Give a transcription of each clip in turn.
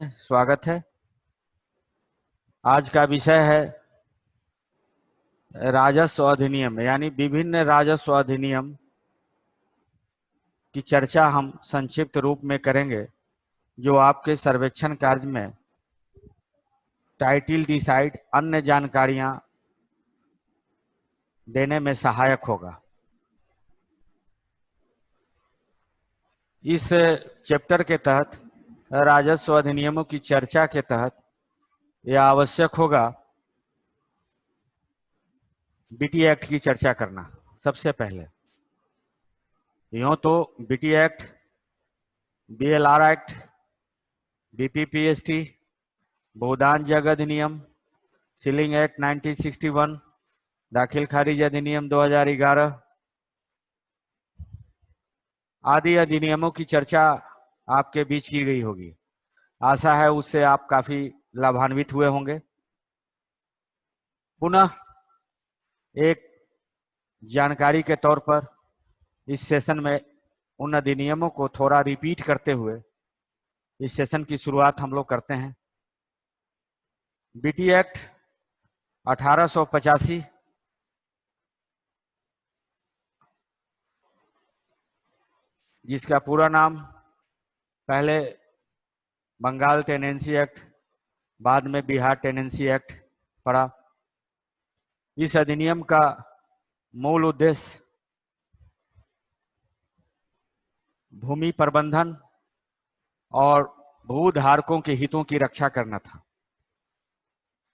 स्वागत है। आज का विषय है राजस्व अधिनियम, यानी विभिन्न राजस्व अधिनियम की चर्चा हम संक्षिप्त रूप में करेंगे, जो आपके सर्वेक्षण कार्य में टाइटल डिसाइड अन्य जानकारियां देने में सहायक होगा। इस चैप्टर के तहत राजस्व अधिनियमों की चर्चा के तहत यह आवश्यक होगा बीटी एक्ट की चर्चा करना। सबसे पहले यूं तो बीटी एक्ट, बीएलआर एक्ट, बीपीपीएसटी, भूदान जग अधिनियम, सीलिंग एक्ट 1961, दाखिल खारिज अधिनियम 2011 आदि अधिनियमों की चर्चा आपके बीच की गई होगी। आशा है उससे आप काफी लाभान्वित हुए होंगे। पुनः एक जानकारी के तौर पर इस सेशन में उन अधिनियमों को थोड़ा रिपीट करते हुए इस सेशन की शुरुआत हम लोग करते हैं। बीटी एक्ट 1885 जिसका पूरा नाम पहले बंगाल टेनेंसी एक्ट, बाद में बिहार टेनेंसी एक्ट पड़ा। इस अधिनियम का मूल उद्देश्य भूमि प्रबंधन और भूधारकों के हितों की रक्षा करना था।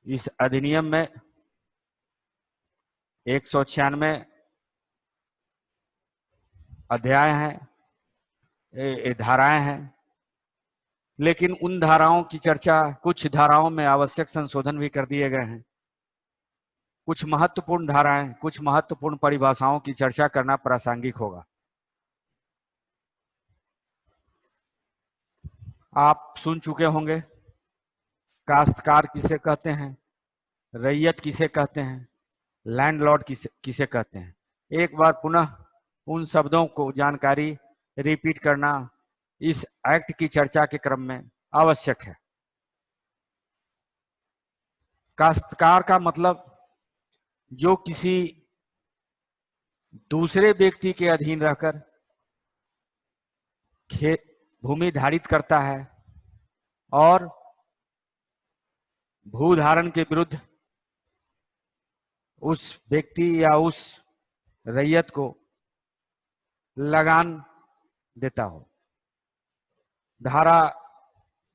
इस अधिनियम में 196 अध्याय हैं, धाराएं हैं, लेकिन उन धाराओं की चर्चा, कुछ धाराओं में आवश्यक संशोधन भी कर दिए गए हैं। कुछ महत्वपूर्ण धाराएं, कुछ महत्वपूर्ण परिभाषाओं की चर्चा करना प्रासंगिक होगा। आप सुन चुके होंगे काश्तकार किसे कहते हैं, रैयत किसे कहते हैं, लैंडलॉर्ड किसे कहते हैं। एक बार पुनः उन शब्दों को जानकारी रिपीट करना इस एक्ट की चर्चा के क्रम में आवश्यक है। काश्तकार का मतलब जो किसी दूसरे व्यक्ति के अधीन रहकर भूमि धारित करता है और भूधारण के विरुद्ध उस व्यक्ति या उस रैयत को लगान देता हो। धारा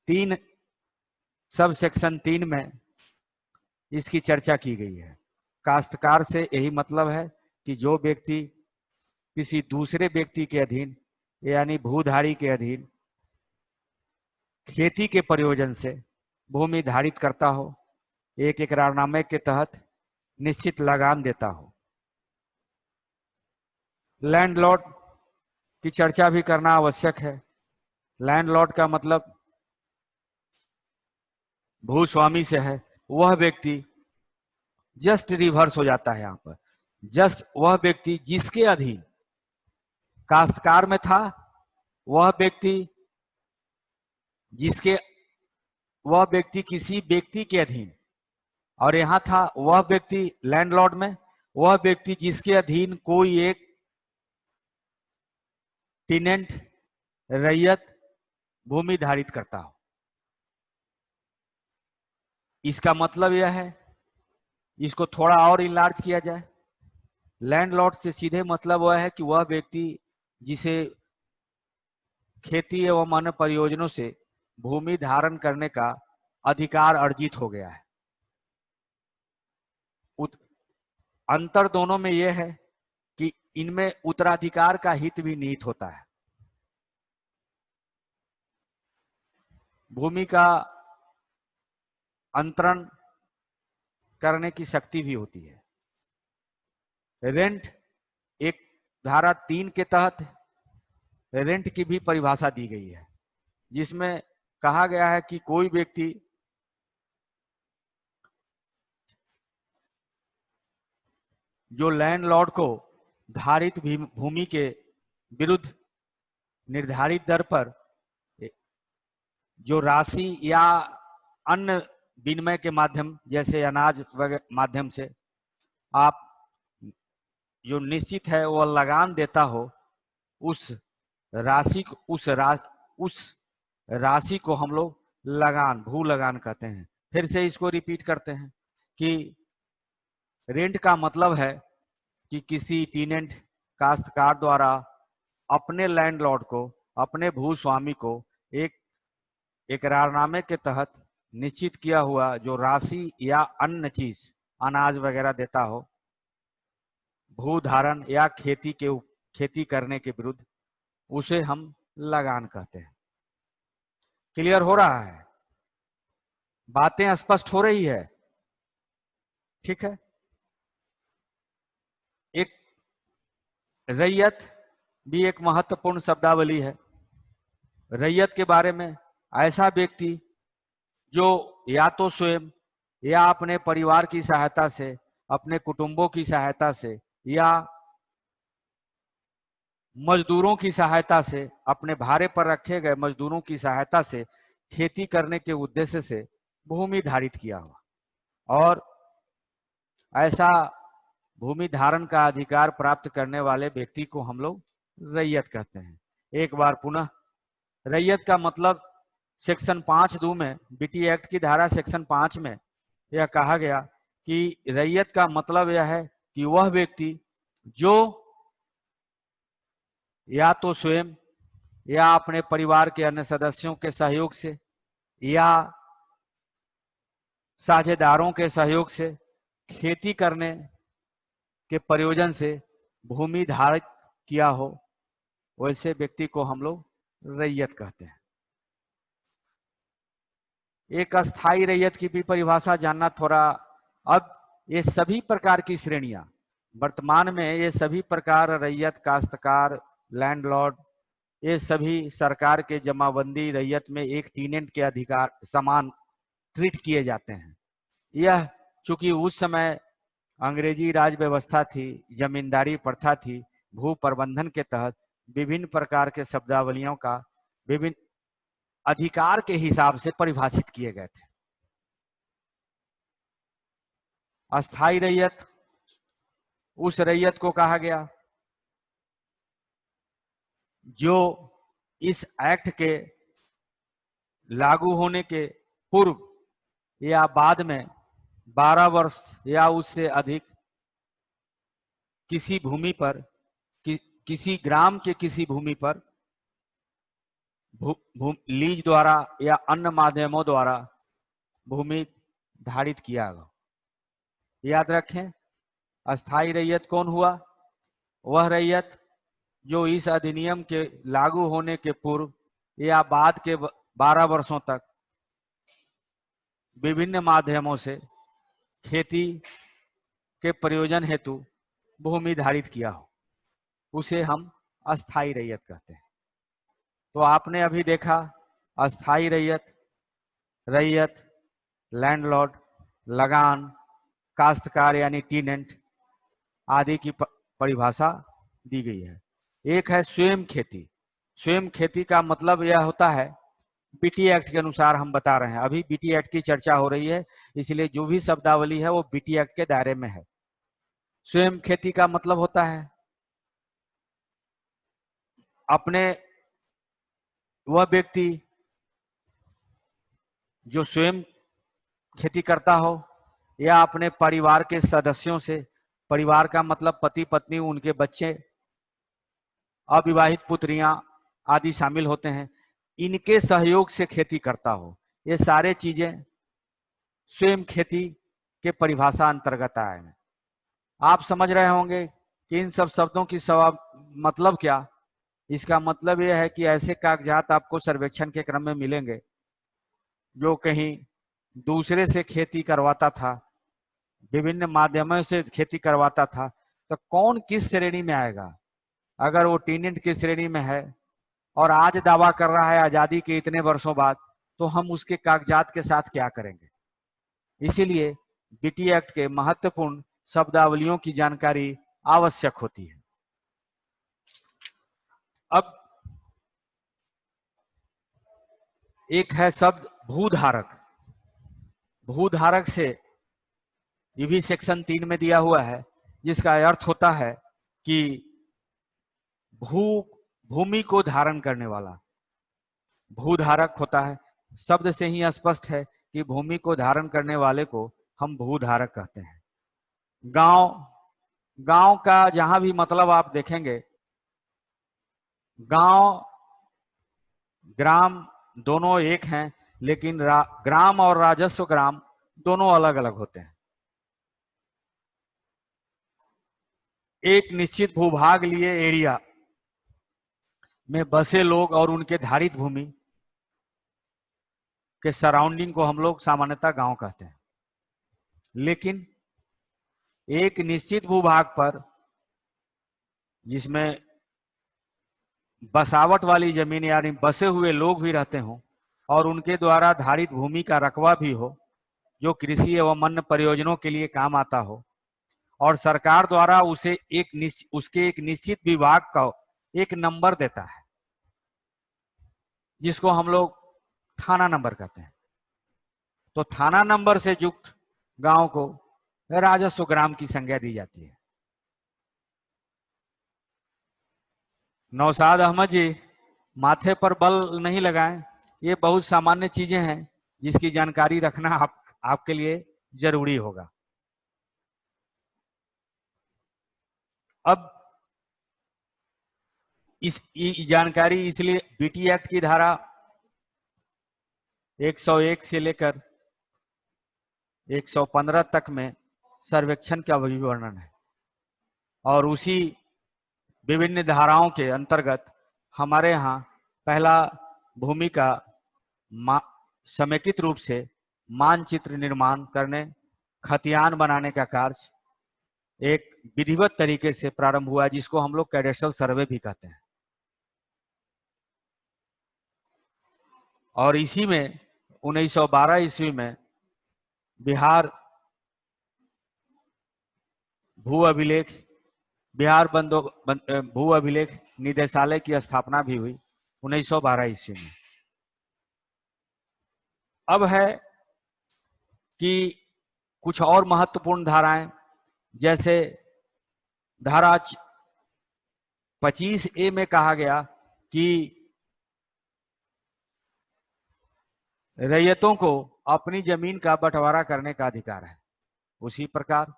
3 सब सेक्शन 3 में इसकी चर्चा की गई है। काश्तकार से यही मतलब है कि जो व्यक्ति किसी दूसरे व्यक्ति के अधीन यानी भूधारी के अधीन खेती के प्रयोजन से भूमि धारित करता हो, एक इकरारनामे के तहत निश्चित लगान देता हो। लैंडलॉर्ड की चर्चा भी करना आवश्यक है। लैंडलॉर्ड का मतलब भूस्वामी से है। वह व्यक्ति, जस्ट रिवर्स हो जाता है यहां पर, जस्ट वह व्यक्ति जिसके अधीन काश्तकार में था, वह व्यक्ति किसी व्यक्ति के अधीन, और यहां था वह व्यक्ति लैंडलॉर्ड में, वह व्यक्ति जिसके अधीन कोई एक टेनेंट, रैयत भूमि धारित करता हो। इसका मतलब यह है, इसको थोड़ा और इनलार्ज किया जाए। लैंडलॉर्ड से सीधे मतलब वह है कि वह व्यक्ति जिसे खेती एवं अन्य परियोजनों से भूमि धारण करने का अधिकार अर्जित हो गया है। अंतर दोनों में यह है कि इनमें उत्तराधिकार का हित भी निहित होता है। भूमि का अंतरण करने की शक्ति भी होती है। रेंट, एक धारा 3 के तहत रेंट की भी परिभाषा दी गई है, जिसमें कहा गया है कि कोई व्यक्ति जो लैंडलॉर्ड को धारित भूमि के विरुद्ध निर्धारित दर पर जो राशि या अन्य विनिमय के माध्यम जैसे अनाज वगैरह माध्यम से आप जो निश्चित है वो लगान देता हो, उस राशि को उस राशि को हम लोग लगान, भू लगान कहते हैं। फिर से इसको रिपीट करते हैं कि रेंट का मतलब है कि किसी टीनेंट काश्तकार द्वारा अपने लैंडलॉर्ड को, अपने भूस्वामी को एक इकरारनामे के तहत निश्चित किया हुआ जो राशि या अन्य चीज अनाज वगैरह देता हो, भू धारण या खेती करने के विरुद्ध, उसे हम लगान कहते हैं। क्लियर हो रहा है? बातें स्पष्ट हो रही है? ठीक है। एक रैयत भी एक महत्वपूर्ण शब्दावली है। रैयत के बारे में ऐसा व्यक्ति जो या तो स्वयं या अपने परिवार की सहायता से, अपने कुटुंबों की सहायता से या मजदूरों की सहायता से, अपने भाड़े पर रखे गए मजदूरों की सहायता से खेती करने के उद्देश्य से भूमि धारित किया हुआ, और ऐसा भूमि धारण का अधिकार प्राप्त करने वाले व्यक्ति को हम लोग रैयत कहते हैं। एक बार पुनः, रैयत का मतलब सेक्शन 5(2) में, बीटी एक्ट की धारा सेक्शन 5 में यह कहा गया कि रैयत का मतलब यह है कि वह व्यक्ति जो या तो स्वयं या अपने परिवार के अन्य सदस्यों के सहयोग से या साझेदारों के सहयोग से खेती करने के प्रयोजन से भूमि धारित किया हो, वैसे व्यक्ति को हम लोग रैयत कहते हैं। एक अस्थाई रैयत की भी परिभाषा जानना थोड़ा। अब ये सभी प्रकार की श्रेणियां वर्तमान में, ये सभी प्रकार रैयत, काश्तकार, लैंडलॉर्ड, ये सभी सरकार के जमाबंदी रैयत में एक टीनेंट के अधिकार समान ट्रीट किए जाते हैं। यह चूंकि उस समय अंग्रेजी राज व्यवस्था थी, जमींदारी प्रथा थी, भू प्रबंधन के तहत विभिन्न प्रकार के शब्दावलियों का विभिन्न अधिकार के हिसाब से परिभाषित किए गए थे। अस्थाई रैयत उस रैयत को कहा गया जो इस एक्ट के लागू होने के पूर्व या बाद में 12 वर्ष या उससे अधिक किसी भूमि पर, किसी ग्राम के किसी भूमि पर लीज द्वारा या अन्य माध्यमों द्वारा भूमि धारित किया गया। याद रखें, अस्थाई रैयत कौन हुआ? वह रैयत जो इस अधिनियम के लागू होने के पूर्व या बाद के 12 वर्षों तक विभिन्न माध्यमों से खेती के प्रयोजन हेतु भूमि धारित किया हो, उसे हम अस्थाई रैयत कहते हैं। तो आपने अभी देखा अस्थाई रैयत, रैयत, लैंडलॉर्ड, लगान, काश्तकार यानी टीनेंट आदि की परिभाषा दी गई है। एक है स्वयं खेती। स्वयं खेती का मतलब यह होता है, बीटी एक्ट के अनुसार हम बता रहे हैं, अभी बीटी एक्ट की चर्चा हो रही है, इसलिए जो भी शब्दावली है वो बीटी एक्ट के दायरे में है। स्वयं खेती का मतलब होता है अपने, वह व्यक्ति जो स्वयं खेती करता हो या अपने परिवार के सदस्यों से, परिवार का मतलब पति पत्नी, उनके बच्चे, अविवाहित पुत्रियां आदि शामिल होते हैं, इनके सहयोग से खेती करता हो। ये सारे चीजें स्वयं खेती के परिभाषा अंतर्गत आए हैं। आप समझ रहे होंगे कि इन सब शब्दों की मतलब क्या? इसका मतलब यह है कि ऐसे कागजात आपको सर्वेक्षण के क्रम में मिलेंगे जो कहीं दूसरे से खेती करवाता था, विभिन्न माध्यमों से खेती करवाता था, तो कौन किस श्रेणी में आएगा? अगर वो टीनेंट की श्रेणी में है और आज दावा कर रहा है आजादी के इतने वर्षों बाद, तो हम उसके कागजात के साथ क्या करेंगे? इसीलिए बीटी एक्ट के महत्वपूर्ण शब्दावलियों की जानकारी आवश्यक होती है। अब एक है शब्द भूधारक। भूधारक से ये भी सेक्शन 3 में दिया हुआ है, जिसका अर्थ होता है कि भूमि को धारण करने वाला भूधारक होता है। शब्द से ही स्पष्ट है कि भूमि को धारण करने वाले को हम भूधारक कहते हैं। गांव का जहां भी मतलब आप देखेंगे, गांव ग्राम दोनों एक हैं, लेकिन ग्राम और राजस्व ग्राम दोनों अलग अलग होते हैं। एक निश्चित भूभाग लिए एरिया में बसे लोग और उनके धारित भूमि के सराउंडिंग को हम लोग सामान्यतः गांव कहते हैं। लेकिन एक निश्चित भूभाग पर जिसमें बसावट वाली जमीन यानी बसे हुए लोग भी रहते हों और उनके द्वारा धारित भूमि का रकबा भी हो, जो कृषि एवं अन्य प्रयोजनों के लिए काम आता हो, और सरकार द्वारा उसे उसके एक निश्चित विभाग का एक नंबर देता है, जिसको हम लोग थाना नंबर कहते हैं। तो थाना नंबर से युक्त गांव को राजस्व ग्राम की संज्ञा दी जाती है। नौशाद अहमद जी, माथे पर बल नहीं लगाएं, ये बहुत सामान्य चीजें हैं जिसकी जानकारी रखना आपके लिए जरूरी होगा। अब इस जानकारी इसलिए बीटी एक्ट की धारा 101 से लेकर 115 तक में सर्वेक्षण का विवरण है, और उसी विभिन्न धाराओं के अंतर्गत हमारे यहाँ पहला भूमि का समेकित रूप से मानचित्र निर्माण करने, खतियान बनाने का कार्य एक विधिवत तरीके से प्रारंभ हुआ, जिसको हम लोग कैडेस्ट्रल सर्वे भी कहते हैं। और इसी में 1912 ईस्वी में बिहार भू अभिलेख निदेशालय की स्थापना भी हुई 1912 ईस्वी में। अब है कि कुछ और महत्वपूर्ण धाराएं, जैसे धारा 25A में कहा गया कि रैयतों को अपनी जमीन का बंटवारा करने का अधिकार है। उसी प्रकार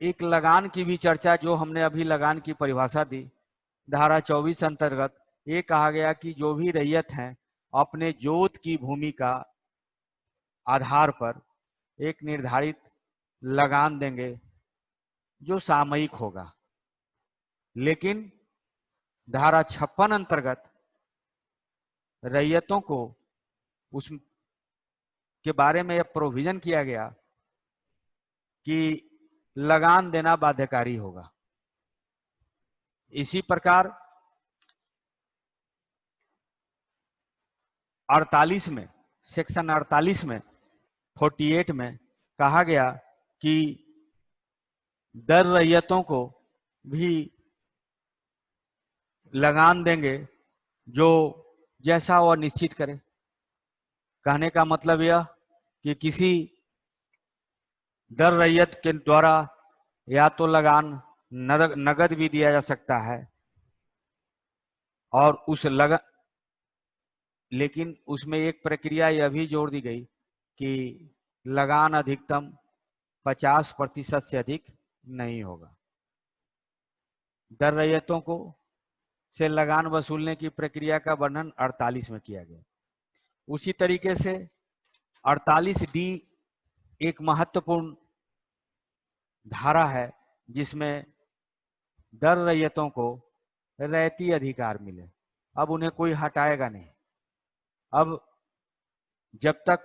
एक लगान की भी चर्चा, जो हमने अभी लगान की परिभाषा दी, धारा 24 अंतर्गत ये कहा गया कि जो भी रैयत हैं अपने जोत की भूमि का आधार पर एक निर्धारित लगान देंगे जो सामयिक होगा। लेकिन धारा 56 अंतर्गत रैयतों को उस के बारे में यह प्रोविजन किया गया कि लगान देना बाध्यकारी होगा। इसी प्रकार 48 में, सेक्शन 48 में 48 में कहा गया कि दर रैयतों को भी लगान देंगे जो जैसा वह निश्चित करे। कहने का मतलब यह कि किसी दर रैयत के द्वारा या तो लगान नगद भी दिया जा सकता है, और उस लेकिन उसमें एक प्रक्रिया यह भी जोड़ दी गई कि लगान अधिकतम 50% से अधिक नहीं होगा। दर रैयतों को से लगान वसूलने की प्रक्रिया का वर्णन 48 में किया गया। उसी तरीके से 48D एक महत्वपूर्ण धारा है, जिसमें दर रैयतों को रैयती अधिकार मिले। अब उन्हें कोई हटाएगा नहीं। अब जब तक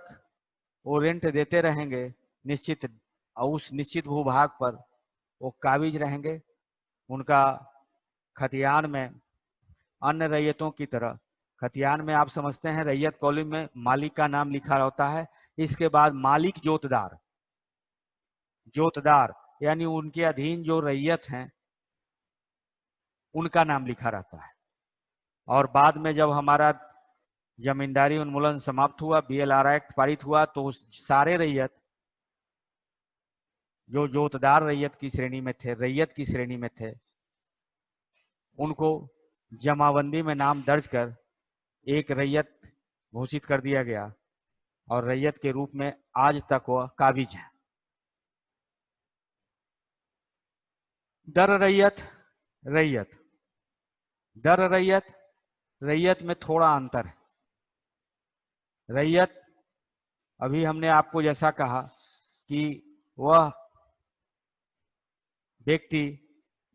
वो रेंट देते रहेंगे उस निश्चित भूभाग पर वो काबिज रहेंगे। उनका खतियान में अन्य रैयतों की तरह, खतियान में आप समझते हैं रैयत कॉलम में मालिक का नाम लिखा होता है, इसके बाद मालिक जोतदार यानी उनके अधीन जो रैयत हैं उनका नाम लिखा रहता है। और बाद में जब हमारा जमींदारी उन्मूलन समाप्त हुआ, BLR एक्ट पारित हुआ, तो सारे रैयत जो जोतदार रैयत की श्रेणी में थे, रैयत की श्रेणी में थे, उनको जमाबंदी में नाम दर्ज कर एक रैयत घोषित कर दिया गया और रैयत के रूप में आज तक वह काबिज है। दर रैयत, रैयत, दर रैयत, रैयत में थोड़ा अंतर है। रैयत, अभी हमने आपको जैसा कहा कि वह व्यक्ति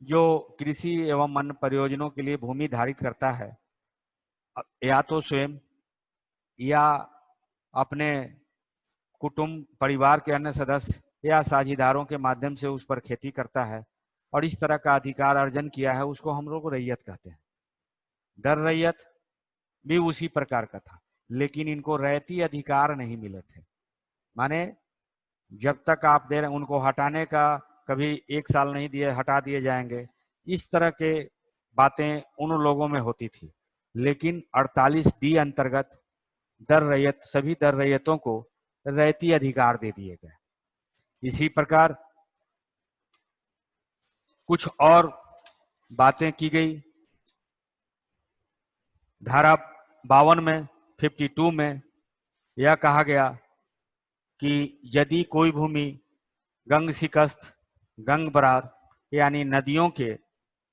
जो कृषि एवं अन्य परियोजनों के लिए भूमि धारित करता है, या तो स्वयं या अपने कुटुंब परिवार के अन्य सदस्य या साझीदारों के माध्यम से उस पर खेती करता है और इस तरह का अधिकार अर्जन किया है, उसको हम लोग रैयत कहते हैं। दर रैयत भी उसी प्रकार का था, लेकिन इनको रैयती अधिकार नहीं मिले थे। माने जब तक आप दे रहे, उनको हटाने का कभी 1 साल नहीं दिए, हटा दिए जाएंगे, इस तरह के बातें उन लोगों में होती थी। लेकिन 48D अंतर्गत दर रैयत, सभी दर रैयतों को रैयती अधिकार दे दिए गए। इसी प्रकार कुछ और बातें की गई। धारा 52 में, 52 में यह कहा गया कि यदि कोई भूमि गंग सिकस्त, गंग बरार यानी नदियों के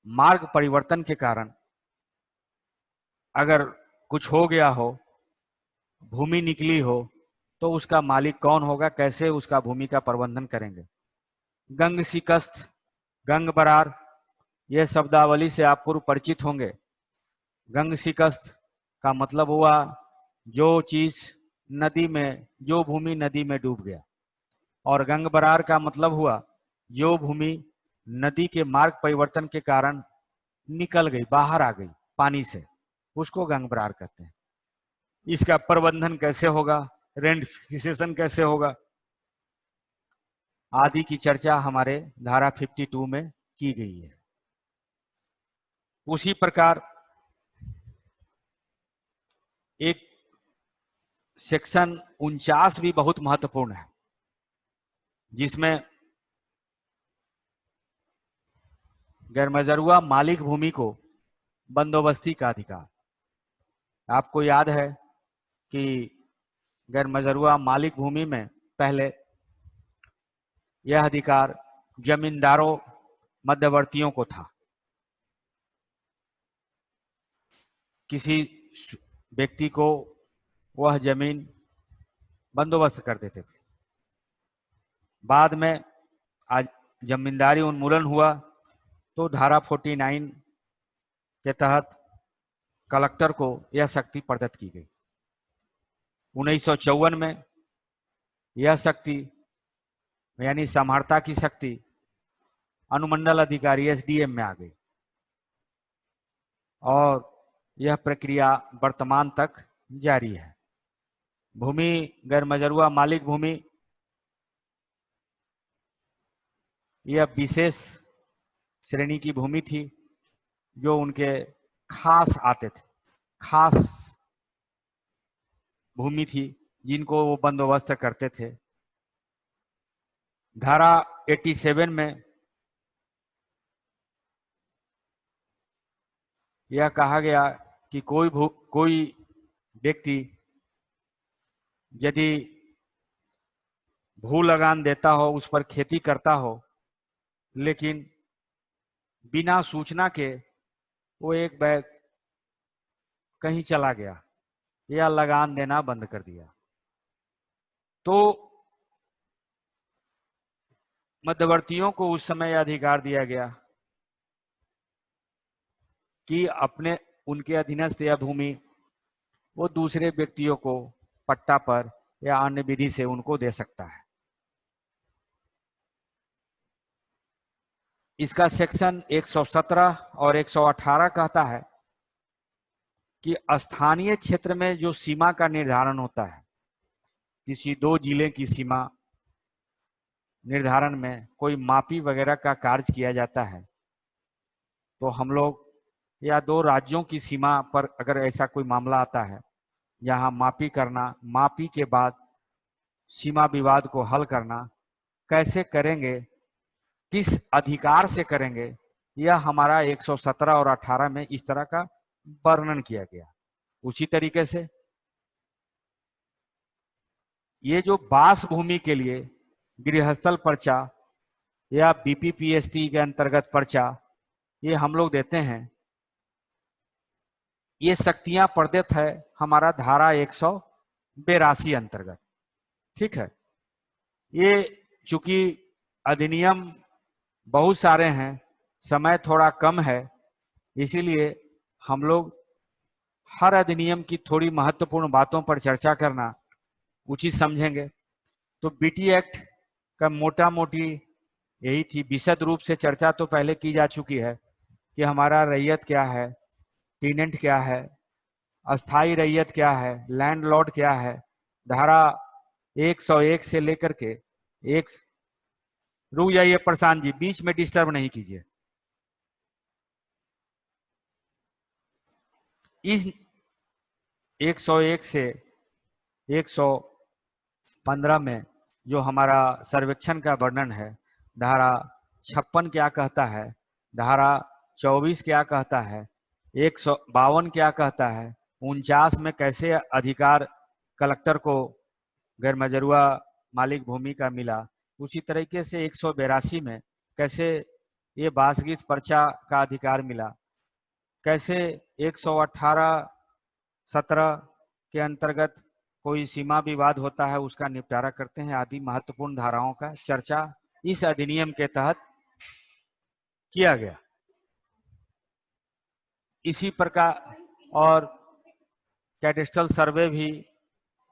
मार्ग परिवर्तन के कारण अगर कुछ हो गया हो, भूमि निकली हो, तो उसका मालिक कौन होगा, कैसे उसका भूमि का प्रबंधन करेंगे। गंग सिकस्त, गंग बरार, यह शब्दावली से आप पूर्व परिचित होंगे। गंग सिकस्त का मतलब हुआ जो चीज नदी में, जो भूमि नदी में डूब गया, और गंग बरार का मतलब हुआ जो भूमि नदी के मार्ग परिवर्तन के कारण निकल गई, बाहर आ गई पानी से, उसको गंग बरार कहते हैं। इसका प्रबंधन कैसे होगा, रेंटिफिकेशन कैसे होगा, आदि की चर्चा हमारे धारा 52 में की गई है। उसी प्रकार एक सेक्शन 49 भी बहुत महत्वपूर्ण है, जिसमें गैरमजरूआ मालिक भूमि को बंदोबस्ती का अधिकार। आपको याद है कि गैरमजरूआ मालिक भूमि में पहले यह अधिकार जमींदारों, मध्यवर्तियों को था। किसी व्यक्ति को वह जमीन बंदोबस्त कर देते थे। बाद में आज जमींदारी उन्मूलन हुआ तो धारा 49 के तहत कलेक्टर को यह शक्ति प्रदत्त की गई। 1954 में यह शक्ति यानी समहर्ता की शक्ति अनुमंडल अधिकारी SDM में आ गई और यह प्रक्रिया वर्तमान तक जारी है। भूमि गैरमजरूआ मालिक भूमि यह विशेष श्रेणी की भूमि थी जो उनके खास आते थे, खास भूमि थी जिनको वो बंदोबस्त करते थे। धारा 87 में यह कहा गया कि कोई व्यक्ति यदि भू लगान देता हो, उस पर खेती करता हो, लेकिन बिना सूचना के वो एक बैग कहीं चला गया या लगान देना बंद कर दिया, तो मध्यवर्तियों को उस समय अधिकार दिया गया कि अपने उनके अधीनस्थ या भूमि वो दूसरे व्यक्तियों को पट्टा पर या अन्य विधि से उनको दे सकता है। इसका सेक्शन 117 और 118 कहता है कि स्थानीय क्षेत्र में जो सीमा का निर्धारण होता है, किसी 2 जिले की सीमा निर्धारण में कोई मापी वगैरह का कार्य किया जाता है, तो हम लोग या दो राज्यों की सीमा पर अगर ऐसा कोई मामला आता है, जहां मापी करना, मापी के बाद सीमा विवाद को हल करना कैसे करेंगे, किस अधिकार से करेंगे, यह हमारा 117 और 18 में इस तरह का वर्णन किया गया। उसी तरीके से ये जो बास भूमि के लिए गृहस्थल पर्चा या बीपीपीएसटी के अंतर्गत पर्चा ये हम लोग देते हैं, ये शक्तियां प्रदत्त है हमारा धारा 182 अंतर्गत। ठीक है, ये चूंकि अधिनियम बहुत सारे हैं, समय थोड़ा कम है, इसीलिए हम लोग हर अधिनियम की थोड़ी महत्वपूर्ण बातों पर चर्चा करना उचित समझेंगे। तो बीटी एक्ट का मोटा मोटी यही थी। विशद रूप से चर्चा तो पहले की जा चुकी है कि हमारा रैयत क्या है, टीनेंट क्या है, अस्थाई रैयत क्या है, लैंडलॉर्ड क्या है। धारा 101 से लेकर के एक, रुक जाइए प्रशांत जी, बीच में डिस्टर्ब नहीं कीजिए। इस 101 से 115 में जो हमारा सर्वेक्षण का वर्णन है, धारा 56 क्या कहता है, धारा 24 क्या कहता है, 152 क्या कहता है, 49 में कैसे अधिकार कलेक्टर को गैर मजरूआ मालिक भूमि का मिला, उसी तरीके से 182 में कैसे ये बासगीत पर्चा का अधिकार मिला, कैसे 118-17 के अंतर्गत कोई सीमा विवाद होता है उसका निपटारा करते हैं, आदि महत्वपूर्ण धाराओं का चर्चा इस अधिनियम के तहत किया गया। इसी प्रकार और कैडेस्ट्रल सर्वे भी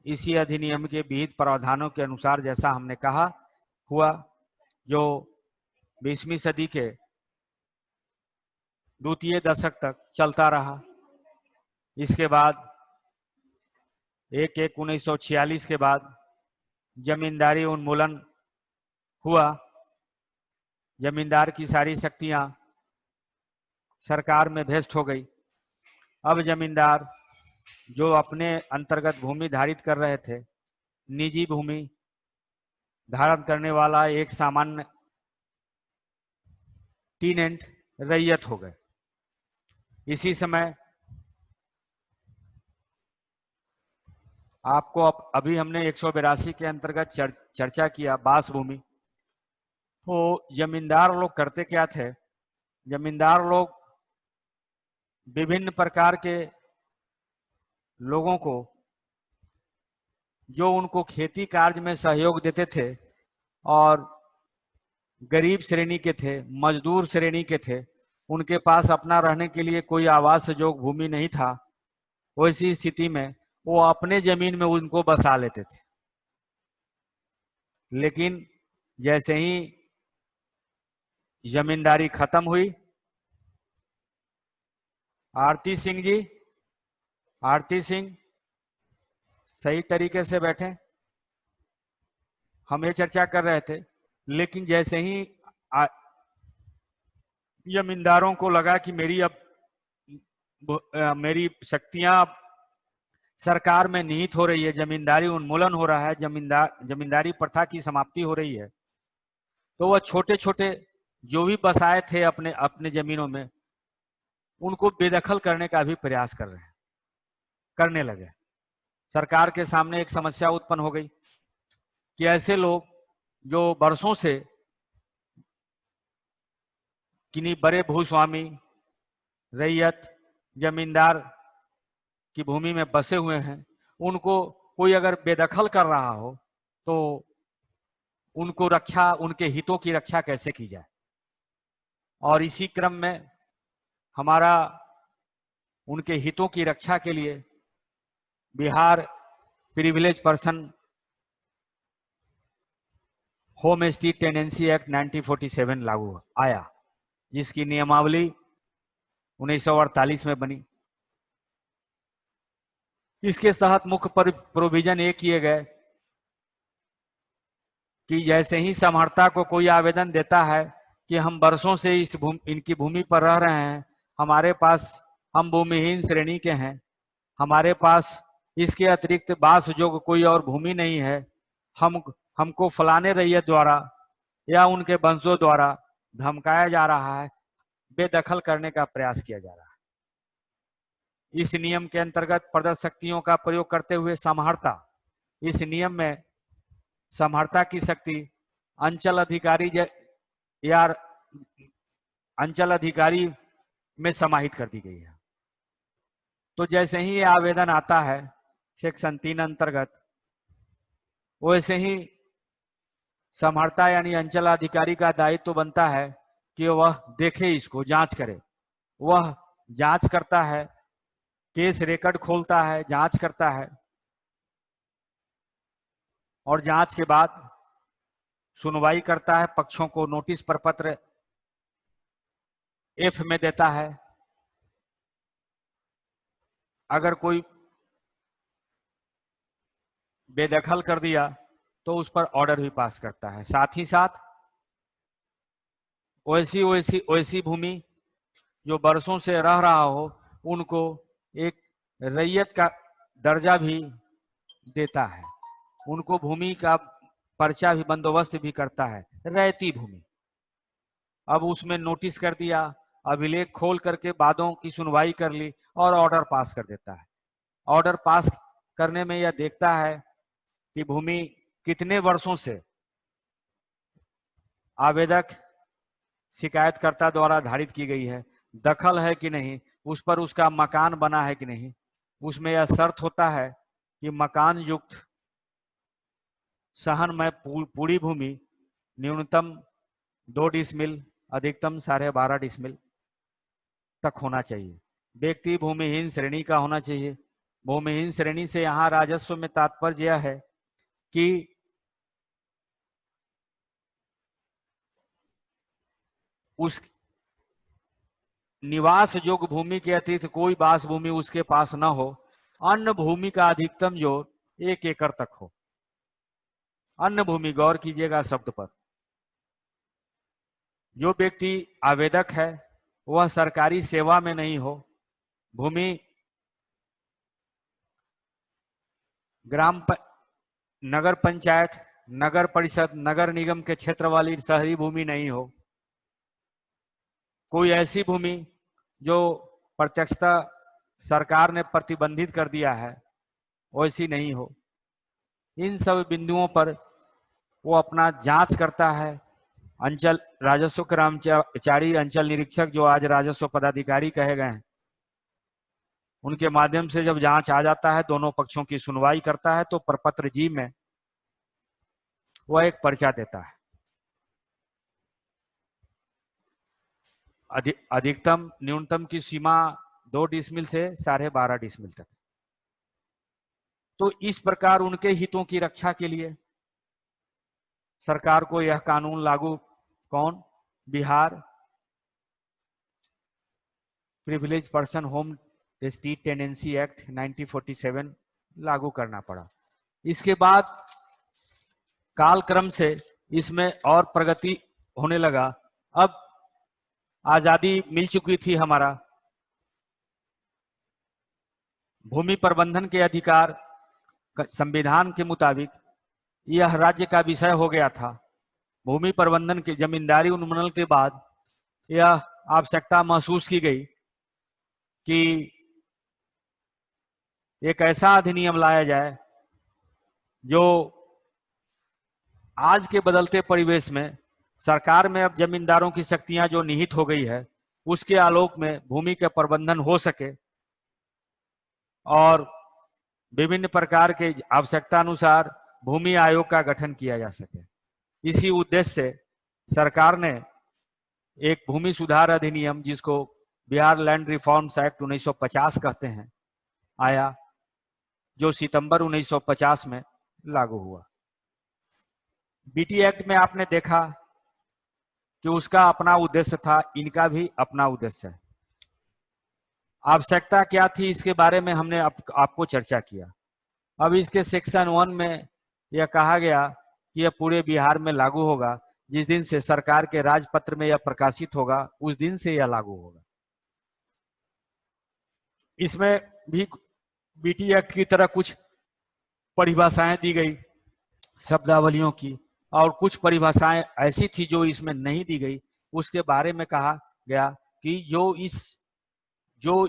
इसी अधिनियम के विहित प्रावधानों के अनुसार, जैसा हमने कहा, हुआ, जो 20वीं सदी के द्वितीय दशक तक चलता रहा। इसके बाद 1/1/1946 के बाद जमींदारी उन्मूलन हुआ। जमींदार की सारी शक्तियां सरकार में भेस्ट हो गई। अब जमींदार जो अपने अंतर्गत भूमि धारित कर रहे थे, निजी भूमि धारण करने वाला एक सामान्य टीनेंट रैयत हो गए। इसी समय आपको अभी हमने 182 के अंतर्गत चर्चा किया बास भूमि। तो जमींदार लोग करते क्या थे, जमींदार लोग विभिन्न प्रकार के लोगों को जो उनको खेती कार्य में सहयोग देते थे और गरीब श्रेणी के थे, मजदूर श्रेणी के थे, उनके पास अपना रहने के लिए कोई आवास योग्य भूमि नहीं था, वैसी स्थिति में वो अपने जमीन में उनको बसा लेते थे। लेकिन जैसे ही जमींदारी खत्म हुई, आरती सिंह जी, आरती सिंह सही तरीके से बैठे, हम ये चर्चा कर रहे थे। लेकिन जैसे ही जमींदारों को लगा कि मेरी शक्तियां सरकार में निहित हो रही है, जमींदारी उन्मूलन हो रहा है, जमींदारी प्रथा की समाप्ति हो रही है, तो वह छोटे छोटे जो भी बसाए थे अपने अपने जमीनों में, उनको बेदखल करने का भी प्रयास करने लगे। सरकार के सामने एक समस्या उत्पन्न हो गई कि ऐसे लोग जो वर्षों से किन्हीं बड़े भूस्वामी, रैयत, जमींदार की भूमि में बसे हुए हैं, उनको कोई अगर बेदखल कर रहा हो तो उनको रक्षा, उनके हितों की रक्षा कैसे की जाए। और इसी क्रम में हमारा उनके हितों की रक्षा के लिए Bihar privilege person home stay tenancy act 1947 लागू आया, जिसकी नियमावली 1948 में बनी। इसके तहत मुख्य प्रोविजन ये किए गए कि जैसे ही समहर्ता को कोई आवेदन देता है कि हम वर्षों से इनकी भूमि पर रह रहे हैं, हमारे पास, हम भूमिहीन श्रेणी के हैं, हमारे पास इसके अतिरिक्त बास जोग कोई और भूमि नहीं है, हमको फलाने रैयत द्वारा या उनके वंशजों द्वारा धमकाया जा रहा है, बेदखल करने का प्रयास किया जा रहा है। इस नियम के अंतर्गत प्रदत्त शक्तियों का प्रयोग करते हुए समाहर्ता, इस नियम में समाहर्ता की शक्ति अंचल अधिकारी या अंचल अधिकारी में समाहित कर दी गई है। तो जैसे ही ये आवेदन आता है सेक्शन 3 अंतर्गत, वैसे ही समाहर्ता यानी अंचल अधिकारी का दायित्व तो बनता है कि वह देखे, इसको जांच करे। वह जांच करता है, केस रिकॉर्ड खोलता है, जांच करता है और जांच के बाद सुनवाई करता है, पक्षों को नोटिस प्रपत्र F में देता है। अगर कोई बेदखल कर दिया तो उस पर ऑर्डर भी पास करता है। साथ ही साथ वैसी भूमि जो बरसों से रह रहा हो, उनको एक रैयत का दर्जा भी देता है, उनको भूमि का पर्चा भी बंदोबस्त भी करता है, रैयती भूमि। अब उसमें नोटिस कर दिया, अभिलेख खोल करके वादों की सुनवाई कर ली और ऑर्डर पास कर देता है। ऑर्डर पास करने में यह देखता है कि भूमि कितने वर्षों से आवेदक शिकायतकर्ता द्वारा धारित की गई है, दखल है कि नहीं, उस पर उसका मकान बना है कि नहीं। उसमें यह शर्त होता है कि मकान युक्त सहन में पूरी भूमि न्यूनतम 2 डिसमिल अधिकतम 12.5 डिसमिल तक होना चाहिए। व्यक्ति भूमिहीन श्रेणी का होना चाहिए। भूमिहीन श्रेणी से यहाँ राजस्व में तात्पर्य यह है कि उस निवास योग्य भूमि के अतिरिक्त कोई बास भूमि उसके पास न हो, अन्य भूमि का अधिकतम जो 1 एकड़ तक हो। अन्य भूमि, गौर कीजिएगा शब्द पर। जो व्यक्ति आवेदक है वह सरकारी सेवा में नहीं हो, भूमि नगर पंचायत, नगर परिषद, नगर निगम के क्षेत्र वाली शहरी भूमि नहीं हो, कोई ऐसी भूमि जो प्रत्यक्षतः सरकार ने प्रतिबंधित कर दिया है वैसी नहीं हो। इन सब बिंदुओं पर वो अपना जांच करता है। अंचल राजस्व कर्मचारी, अंचल निरीक्षक जो आज राजस्व पदाधिकारी कहे गए हैं, उनके माध्यम से जब जांच आ जाता है, दोनों पक्षों की सुनवाई करता है, तो प्रपत्र जी में वह एक पर्चा देता है। अधिकतम न्यूनतम की सीमा 2 डिसमिल से 12.5 डिसमिल तक। तो इस प्रकार उनके हितों की रक्षा के लिए सरकार को यह कानून लागू, कौन, Bihar privilege person home state tenancy act 1947 लागू करना पड़ा। इसके बाद कालक्रम से इसमें और प्रगति होने लगा। अब आजादी मिल चुकी थी, हमारा भूमि प्रबंधन के अधिकार संविधान के मुताबिक यह राज्य का विषय हो गया था। भूमि प्रबंधन की जमींदारी उन्मूलन के बाद यह आवश्यकता महसूस की गई कि एक ऐसा अधिनियम लाया जाए जो आज के बदलते परिवेश में सरकार में अब जमींदारों की शक्तियां जो निहित हो गई है, उसके आलोक में भूमि का प्रबंधन हो सके और विभिन्न प्रकार के आवश्यकता अनुसार भूमि आयोग का गठन किया जा सके। इसी उद्देश्य से सरकार ने एक भूमि सुधार अधिनियम, जिसको बिहार लैंड रिफॉर्म्स एक्ट 1950 कहते हैं, आया, जो सितंबर 1950 में लागू हुआ। बीटी एक्ट में आपने देखा कि उसका अपना उद्देश्य था, इनका भी अपना उद्देश्य है। आवश्यकता क्या थी इसके बारे में हमने आपको चर्चा किया। अब इसके सेक्शन 1 में यह कहा गया कि यह पूरे बिहार में लागू होगा। जिस दिन से सरकार के राजपत्र में यह प्रकाशित होगा, उस दिन से यह लागू होगा। इसमें भी बीटी एक्ट की तरह कुछ परिभाषाएं दी गई शब्दावलियों की, और कुछ परिभाषाएं ऐसी थी जो इसमें नहीं दी गई। उसके बारे में कहा गया कि जो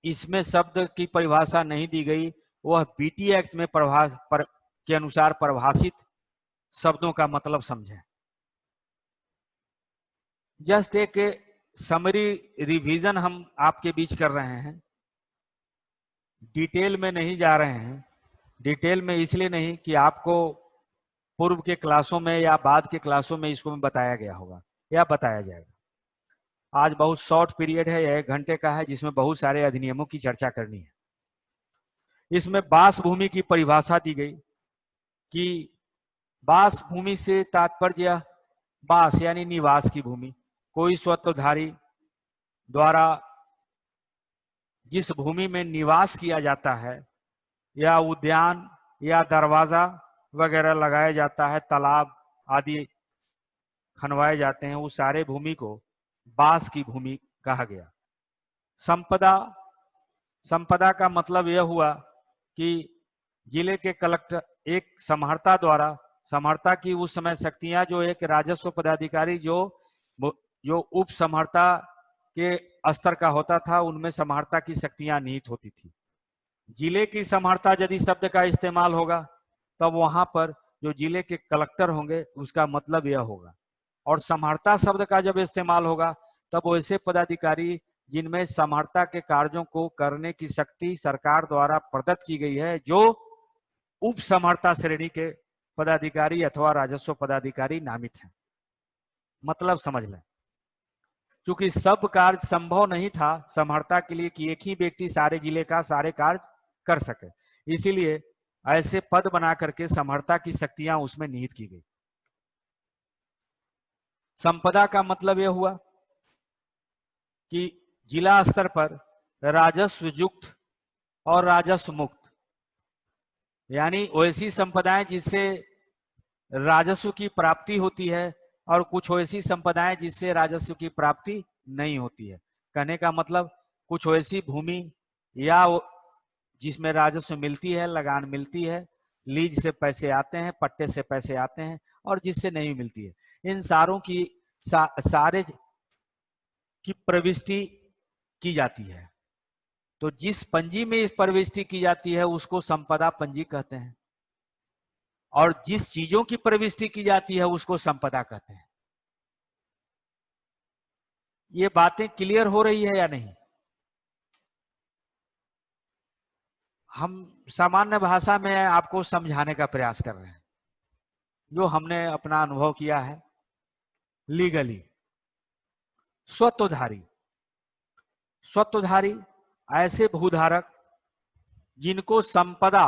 इसमें शब्द की परिभाषा नहीं दी गई, वह बीटी एक्ट में के अनुसार परिभाषित शब्दों का मतलब समझें। जस्ट एक समरी रिवीजन हम आपके बीच कर रहे हैं, डिटेल में नहीं जा रहे हैं। डिटेल में इसलिए नहीं कि आपको पूर्व के क्लासों में या बाद के क्लासों में इसको बताया गया होगा या बताया जाएगा। आज बहुत शॉर्ट पीरियड है, 1 घंटे का है, जिसमें बहुत सारे अधिनियमों की चर्चा करनी है। इसमें बास भूमि की परिभाषा दी गई कि बास भूमि से तात्पर्य बास यानी निवास की भूमि, कोई स्वत्वधारी द्वारा जिस भूमि में निवास किया जाता है, या उद्यान या दरवाजा वगैरह लगाया जाता है, तालाब आदि खनवाए जाते हैं, उस सारे भूमि को बास की भूमि कहा गया। संपदा का मतलब यह हुआ कि जिले के कलेक्टर एक समहर्ता समहर्ता की उस समय शक्तियां, जो एक राजस्व पदाधिकारी जो उप समहर्ता के स्तर का होता था, उनमें समहर्ता की शक्तियां निहित होती थी। जिले की समहर्ता यदि शब्द का इस्तेमाल होगा, तब वहां पर जो जिले के कलेक्टर होंगे उसका मतलब यह होगा। और समहर्ता शब्द का जब इस्तेमाल होगा, तब वैसे पदाधिकारी जिनमें समहर्ता के कार्यों को करने की शक्ति सरकार द्वारा प्रदत्त की गई है, जो उप समहर्ता श्रेणी के पदाधिकारी अथवा राजस्व पदाधिकारी नामित हैं। मतलब समझ लें, क्योंकि सब कार्य संभव नहीं था समहर्ता के लिए कि एक ही व्यक्ति सारे जिले का सारे कार्य कर सके, इसीलिए ऐसे पद बना करके समहर्ता की शक्तियां उसमें निहित की गई। संपदा का मतलब यह हुआ कि जिला स्तर पर राजस्व युक्त और राजस्व मुक्त, यानी वैसी संपदाएं जिससे राजस्व की प्राप्ति होती है, और कुछ वैसी संपदाएं जिससे राजस्व की प्राप्ति नहीं होती है। कहने का मतलब कुछ वैसी भूमि या जिसमें राजस्व मिलती है, लगान मिलती है, लीज से पैसे आते हैं, पट्टे से पैसे आते हैं, और जिससे नहीं मिलती है, इन सारों की सारे की प्रविष्टि की जाती है। तो जिस पंजी में इस प्रविष्टि की जाती है उसको संपदा पंजी कहते हैं, और जिस चीजों की प्रविष्टि की जाती है उसको संपदा कहते हैं। ये बातें क्लियर हो रही है या नहीं? हम सामान्य भाषा में आपको समझाने का प्रयास कर रहे हैं, जो हमने अपना अनुभव किया है लीगली। स्वत्वधारी ऐसे भूधारक जिनको संपदा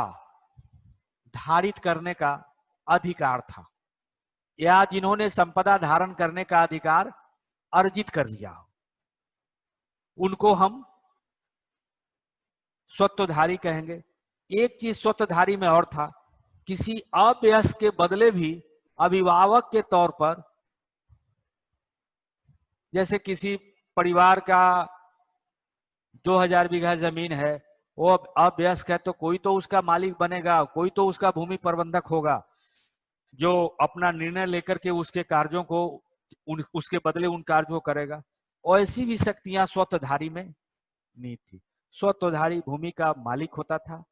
धारित करने का अधिकार था, या जिन्होंने संपदा धारण करने का अधिकार अर्जित कर लिया, उनको हम स्वत्वधारी कहेंगे। एक चीज स्वत्वधारी में और था, किसी अवयस्क के बदले भी अभिभावक के तौर पर, जैसे किसी परिवार का 2000 बीघा जमीन है, वो अवयस्क है, तो कोई तो उसका मालिक बनेगा, कोई तो उसका भूमि प्रबंधक होगा, जो अपना निर्णय लेकर के उसके कार्यों को उसके बदले उन कार्यों को करेगा। ऐसी भी शक्तियां स्वत्वधारी में नहीं थी। स्वत्वधारी भूमि का मालिक होता था,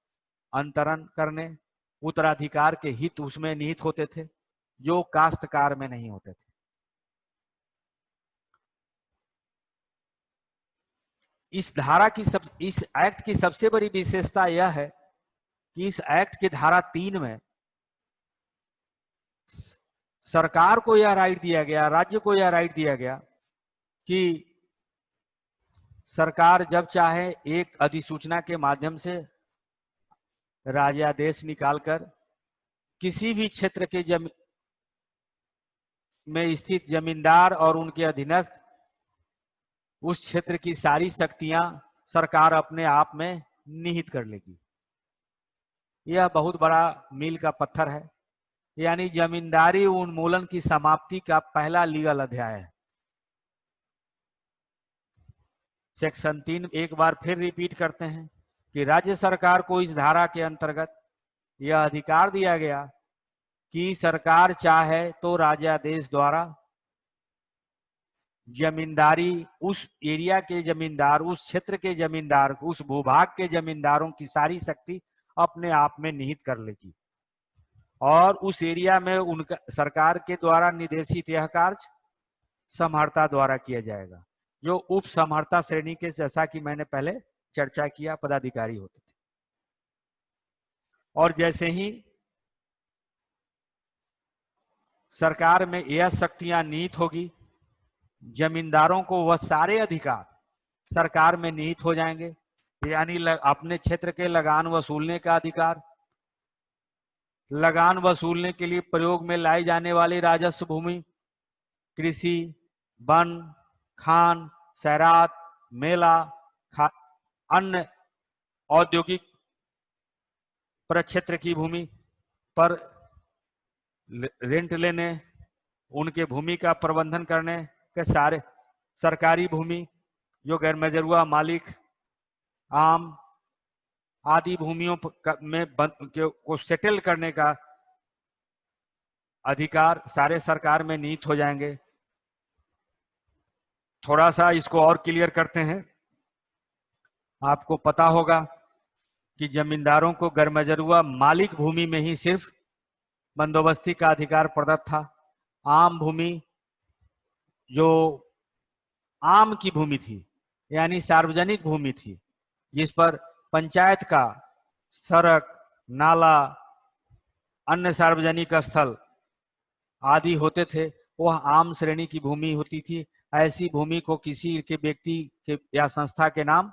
अंतरण करने उत्तराधिकार के हित उसमें निहित होते थे, जो काश्तकार में नहीं होते थे। इस एक्ट की सबसे बड़ी विशेषता यह है कि इस एक्ट की धारा 3 में सरकार को यह राइट दिया गया, राज्य को यह राइट दिया गया कि सरकार जब चाहे एक अधिसूचना के माध्यम से राज्यादेश निकालकर किसी भी क्षेत्र के में स्थित जमींदार और उनके अधीनस्थ उस क्षेत्र की सारी शक्तियां सरकार अपने आप में निहित कर लेगी। यह बहुत बड़ा मील का पत्थर है, यानी जमींदारी उन्मूलन की समाप्ति का पहला लीगल अध्याय है। सेक्शन 3 एक बार फिर रिपीट करते हैं कि राज्य सरकार को इस धारा के अंतर्गत यह अधिकार दिया गया कि सरकार चाहे तो राज्यादेश द्वारा जमींदारी उस एरिया के जमींदार, उस क्षेत्र के जमींदार, उस भूभाग के जमींदारों की सारी शक्ति अपने आप में निहित कर लेगी और उस एरिया में उनका सरकार के द्वारा निर्देशित यह कार्य समहर्ता द्वारा किया जाएगा, जो उप समहर्ता श्रेणी के, जैसा कि मैंने पहले चर्चा किया, पदाधिकारी होते थे। और जैसे ही सरकार में यह शक्तियां निहित होगी, जमींदारों को वह सारे अधिकार सरकार में निहित हो जाएंगे, यानी अपने क्षेत्र के लगान वसूलने का अधिकार, लगान वसूलने के लिए प्रयोग में लाई जाने वाली राजस्व भूमि, कृषि, वन, खान, सैरात, मेला, अन्य औद्योगिक प्रक्षेत्र की भूमि पर रेंट लेने, उनके भूमि का प्रबंधन करने के सारे, सरकारी भूमि जो गैर मजरूआ मालिक, आम आदि भूमियों में को सेटल करने का अधिकार सारे सरकार में निहित हो जाएंगे। थोड़ा सा इसको और क्लियर करते हैं। आपको पता होगा कि जमींदारों को गैर मजरूआ मालिक भूमि में ही सिर्फ बंदोबस्ती का अधिकार प्रदत्त था। आम भूमि जो आम की भूमि थी, यानी सार्वजनिक भूमि थी, जिस पर पंचायत का सड़क, नाला, अन्य सार्वजनिक स्थल आदि होते थे, वह आम श्रेणी की भूमि होती थी। ऐसी भूमि को किसी के व्यक्ति के या संस्था के नाम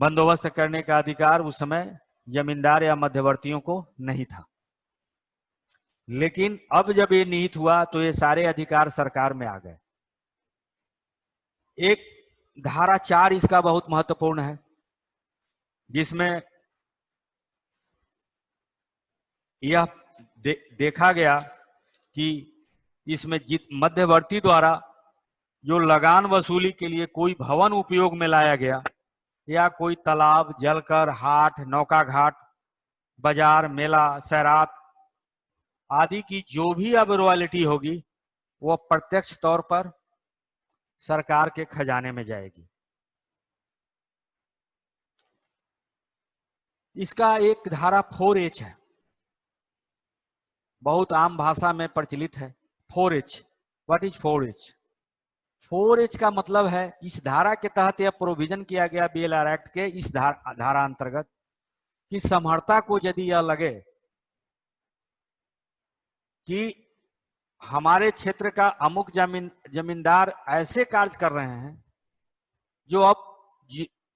बंदोबस्त करने का अधिकार उस समय जमींदार या मध्यवर्तियों को नहीं था। लेकिन अब जब ये निहित हुआ तो ये सारे अधिकार सरकार में आ गए। एक धारा 4 इसका बहुत महत्वपूर्ण है, जिसमें यह देखा गया कि इसमें मध्यवर्ती द्वारा जो लगान वसूली के लिए कोई भवन उपयोग में लाया गया या कोई तालाब, जलकर, हाट, नौका घाट, बाजार, मेला, सैरात आदि की जो भी अब रॉयल्टी होगी वो प्रत्यक्ष तौर पर सरकार के खजाने में जाएगी। इसका एक धारा 4H है, बहुत आम भाषा में प्रचलित है। 4H, what is 4H? 4H का मतलब है, इस धारा के तहत यह प्रोविजन किया गया BLR एक्ट के इस धारा अंतर्गत कि समहर्ता को यदि यह लगे कि हमारे क्षेत्र का अमुक जमींदार ऐसे कार्य कर रहे हैं जो अब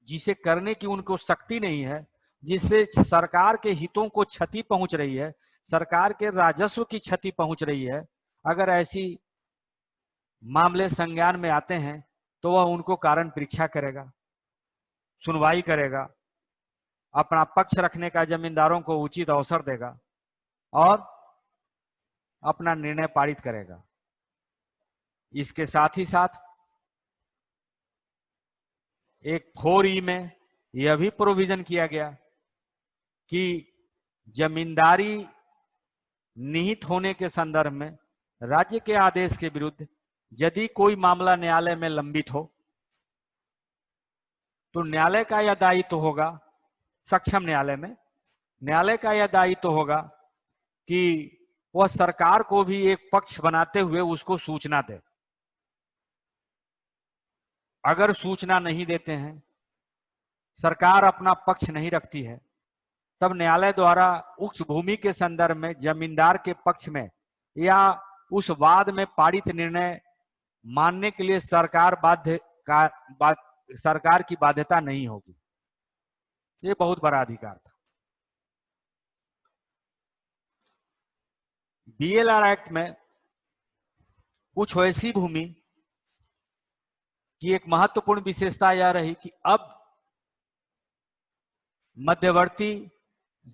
जिसे करने की उनको शक्ति नहीं है, जिससे सरकार के हितों को क्षति पहुंच रही है, सरकार के राजस्व की क्षति पहुंच रही है, अगर ऐसी मामले संज्ञान में आते हैं तो वह उनको कारण परीक्षा करेगा, सुनवाई करेगा, अपना पक्ष रखने का जमींदारों को उचित अवसर देगा और अपना निर्णय पारित करेगा। इसके साथ ही साथ एक 4E में यह भी प्रोविजन किया गया कि जमींदारी निहित होने के संदर्भ में राज्य के आदेश के विरुद्ध यदि कोई मामला न्यायालय में लंबित हो तो न्यायालय का यह दायित्व होगा, सक्षम न्यायालय में न्यायालय का यह दायित्व होगा कि वह सरकार को भी एक पक्ष बनाते हुए उसको सूचना दे। अगर सूचना नहीं देते हैं, सरकार अपना पक्ष नहीं रखती है, तब न्यायालय द्वारा उक्त भूमि के संदर्भ में जमींदार के पक्ष में या उस वाद में पारित निर्णय मानने के लिए सरकार की बाध्यता नहीं होगी। ये बहुत बड़ा अधिकार था। BLR एक्ट में कुछ ऐसी भूमि की एक महत्वपूर्ण विशेषता यह रही कि अब मध्यवर्ती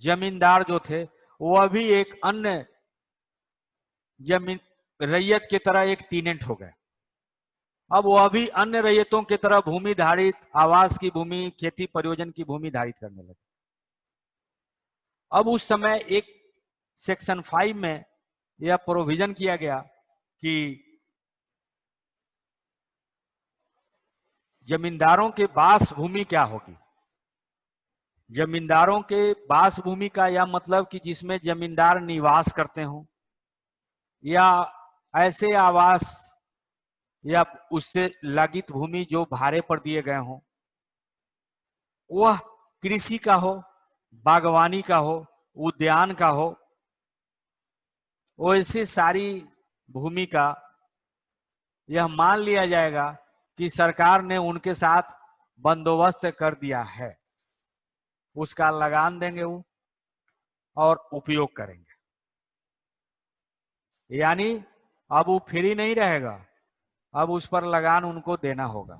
जमींदार जो थे वह भी एक अन्य जमीन रैयत की तरह एक टीनेंट हो गए। अब वह भी अन्य रैयतों की तरह भूमि धारित, आवास की भूमि, खेती प्रयोजन की भूमि धारित करने लगे। अब उस समय एक सेक्शन 5 में यह प्रोविजन किया गया कि जमींदारों के बास भूमि क्या होगी। जमींदारों के बास भूमि का यह मतलब कि जिसमें जमींदार निवास करते हो, या ऐसे आवास या उससे लगित भूमि जो भाड़े पर दिए गए हों, वह कृषि का हो, बागवानी का हो, उद्यान का हो, वैसी सारी भूमि का यह मान लिया जाएगा कि सरकार ने उनके साथ बंदोबस्त कर दिया है, उसका लगान देंगे वो और उपयोग करेंगे। यानी अब वो फ्री नहीं रहेगा, अब उस पर लगान उनको देना होगा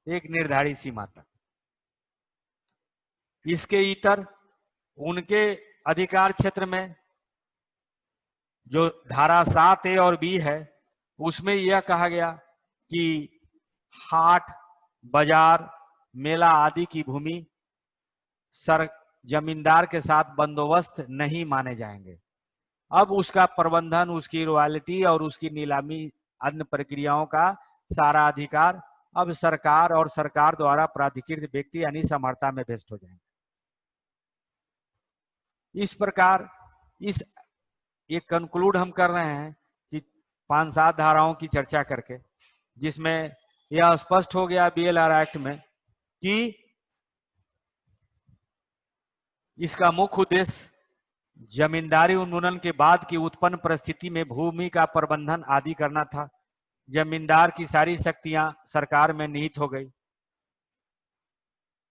एक निर्धारित सीमा तक। इसके इतर उनके अधिकार क्षेत्र में जो धारा 7A और B है, उसमें यह कहा गया कि हाट, बाजार, मेला आदि की भूमि जमींदार के साथ बंदोबस्त नहीं माने जाएंगे। अब उसका प्रबंधन, उसकी रॉयल्टी और उसकी नीलामी, अन्य प्रक्रियाओं का सारा अधिकार अब सरकार और सरकार द्वारा प्राधिकृत व्यक्ति यानी समर्था में वेस्ट हो जाएंगे। इस प्रकार इस ये कंक्लूड हम कर रहे हैं कि 5-7 धाराओं की चर्चा करके, जिसमें यह स्पष्ट हो गया BLR एक्ट में कि इसका मुख्य उद्देश्य जमींदारी उन्मूलन के बाद की उत्पन्न परिस्थिति में भूमि का प्रबंधन आदि करना था। जमींदार की सारी शक्तियां सरकार में निहित हो गई।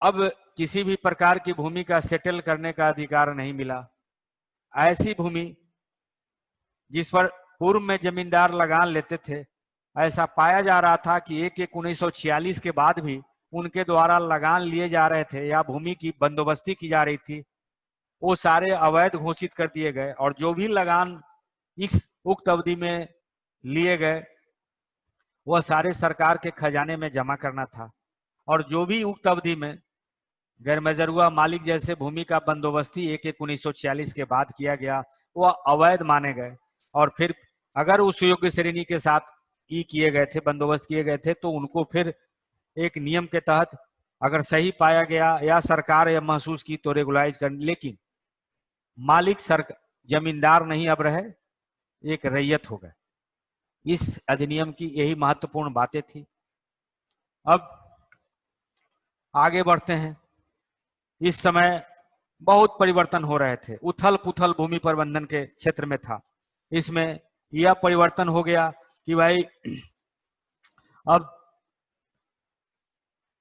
अब किसी भी प्रकार की भूमि का सेटल करने का अधिकार नहीं मिला। ऐसी भूमि जिस पर पूर्व में जमींदार लगान लेते थे, ऐसा पाया जा रहा था कि 1/1/1946 के बाद भी उनके द्वारा लगान लिए जा रहे थे या भूमि की बंदोबस्ती की जा रही थी, वो सारे अवैध घोषित कर दिए गए। और जो भी लगान इस उक्त अवधि में लिए गए वह सारे सरकार के खजाने में जमा करना था। और जो भी उक्त अवधि में गैर मजरूआ मालिक जैसे भूमि का बंदोबस्ती 1/1/1946 के बाद किया गया, वह अवैध माने गए। और फिर अगर उस योग्य श्रेणी के साथ किए गए थे, बंदोबस्त किए गए थे, तो उनको फिर एक नियम के तहत अगर सही पाया गया या सरकार या महसूस की तो रेगुलाइज कर। लेकिन मालिक जमींदार नहीं अब रहे, एक रैयत हो गए। इस अधिनियम की यही महत्वपूर्ण बातें थी। अब आगे बढ़ते हैं। इस समय बहुत परिवर्तन हो रहे थे, उथल पुथल भूमि प्रबंधन के क्षेत्र में था। इसमें यह परिवर्तन हो गया कि भाई अब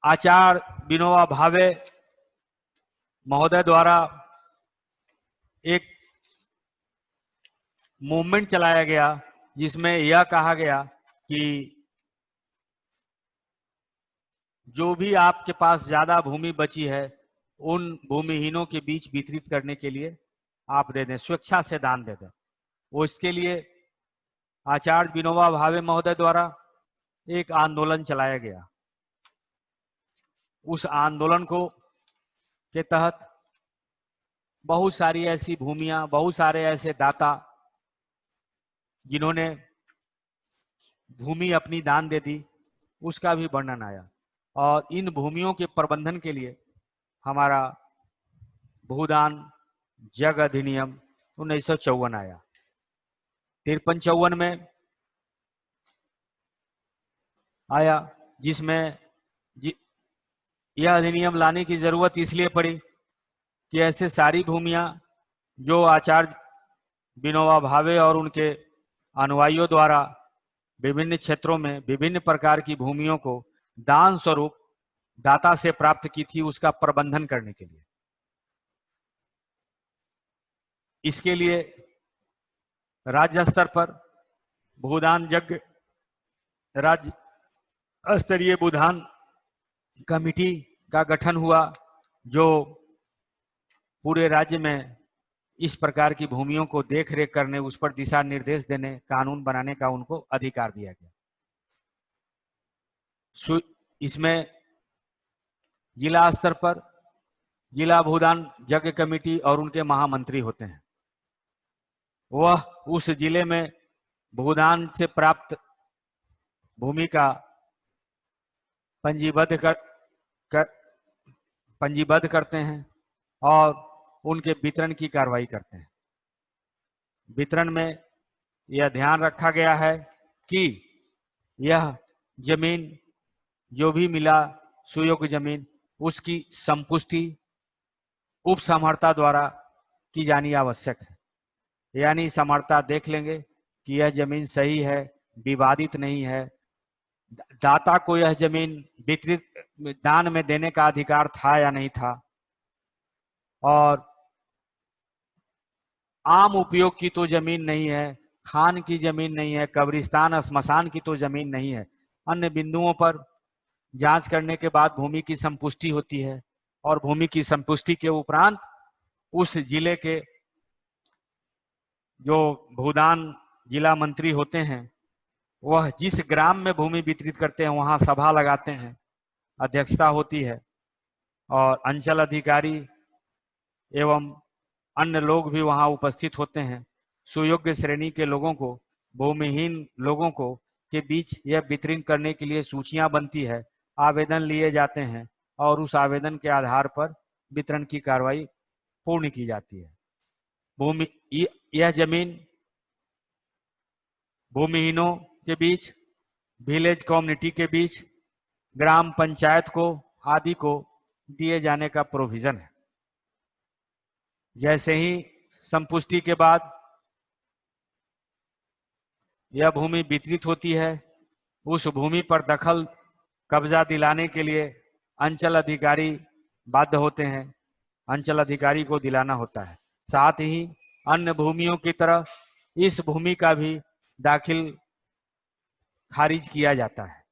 आचार्य विनोबा भावे महोदय द्वारा एक मूवमेंट चलाया गया, जिसमें यह कहा गया कि जो भी आपके पास ज्यादा भूमि बची है उन भूमिहीनों के बीच वितरित करने के लिए आप दे दें, स्वेच्छा से दान दे दें। वो इसके लिए आचार्य विनोबा भावे महोदय द्वारा एक आंदोलन चलाया गया। उस आंदोलन को के तहत बहुत सारी ऐसी भूमियां, बहुत सारे ऐसे दाता जिन्होंने भूमि अपनी दान दे दी, उसका भी वर्णन आया। और इन भूमियों के प्रबंधन के लिए हमारा भूदान जग अधिनियम 1954 आया। 53-54 में आया, जिसमें यह अधिनियम लाने की जरूरत इसलिए पड़ी कि ऐसे सारी भूमियां जो आचार्य विनोबा भावे और उनके अनुयायियों द्वारा विभिन्न क्षेत्रों में विभिन्न प्रकार की भूमियों को दान स्वरूप दाता से प्राप्त की थी, उसका प्रबंधन करने के लिए। इसके लिए राज्य स्तर पर भूदान यज्ञ, राज्य स्तरीय भूदान कमेटी का गठन हुआ, जो पूरे राज्य में इस प्रकार की भूमियों को देख रेख करने, उस पर दिशा निर्देश देने, कानून बनाने का उनको अधिकार दिया गया। इसमें जिला स्तर पर जिला भूदान यज्ञ कमेटी और उनके महामंत्री होते हैं। वह उस जिले में भूदान से प्राप्त भूमि का पंजीबद्ध करते हैं और उनके वितरण की कार्रवाई करते हैं। वितरण में यह ध्यान रखा गया है कि यह जमीन जो भी मिला सुयोग्य जमीन, उसकी संपुष्टि उप समहर्ता द्वारा की जानी आवश्यक है। यानी समहर्ता देख लेंगे कि यह जमीन सही है, विवादित नहीं है, दाता को यह जमीन वितरित दान में देने का अधिकार था या नहीं था, और आम उपयोग की तो जमीन नहीं है, खान की जमीन नहीं है, कब्रिस्तान श्मशान की तो जमीन नहीं है। अन्य बिंदुओं पर जांच करने के बाद भूमि की संपुष्टि होती है और भूमि की संपुष्टि के उपरांत उस जिले के जो भूदान जिला मंत्री होते हैं वह जिस ग्राम में भूमि वितरित करते हैं वहां सभा लगाते हैं, अध्यक्षता होती है और अंचल अधिकारी एवं अन्य लोग भी वहां उपस्थित होते हैं। सुयोग्य श्रेणी के लोगों को भूमिहीन लोगों को के बीच यह वितरित करने के लिए सूचियां बनती है, आवेदन लिए जाते हैं और उस आवेदन के आधार पर वितरण की कार्रवाई पूर्ण की जाती है। भूमि यह जमीन भूमिहीनों के बीच, विलेज कम्युनिटी के बीच, ग्राम पंचायत को आदि को दिए जाने का प्रोविजन है। जैसे ही संपुष्टि के बाद यह भूमि वितरित होती है, उस भूमि पर दखल कब्जा दिलाने के लिए अंचल अधिकारी बाध्य होते हैं, अंचल अधिकारी को दिलाना होता है। साथ ही अन्य भूमियों की तरह इस भूमि का भी दाखिल खारिज किया जाता है।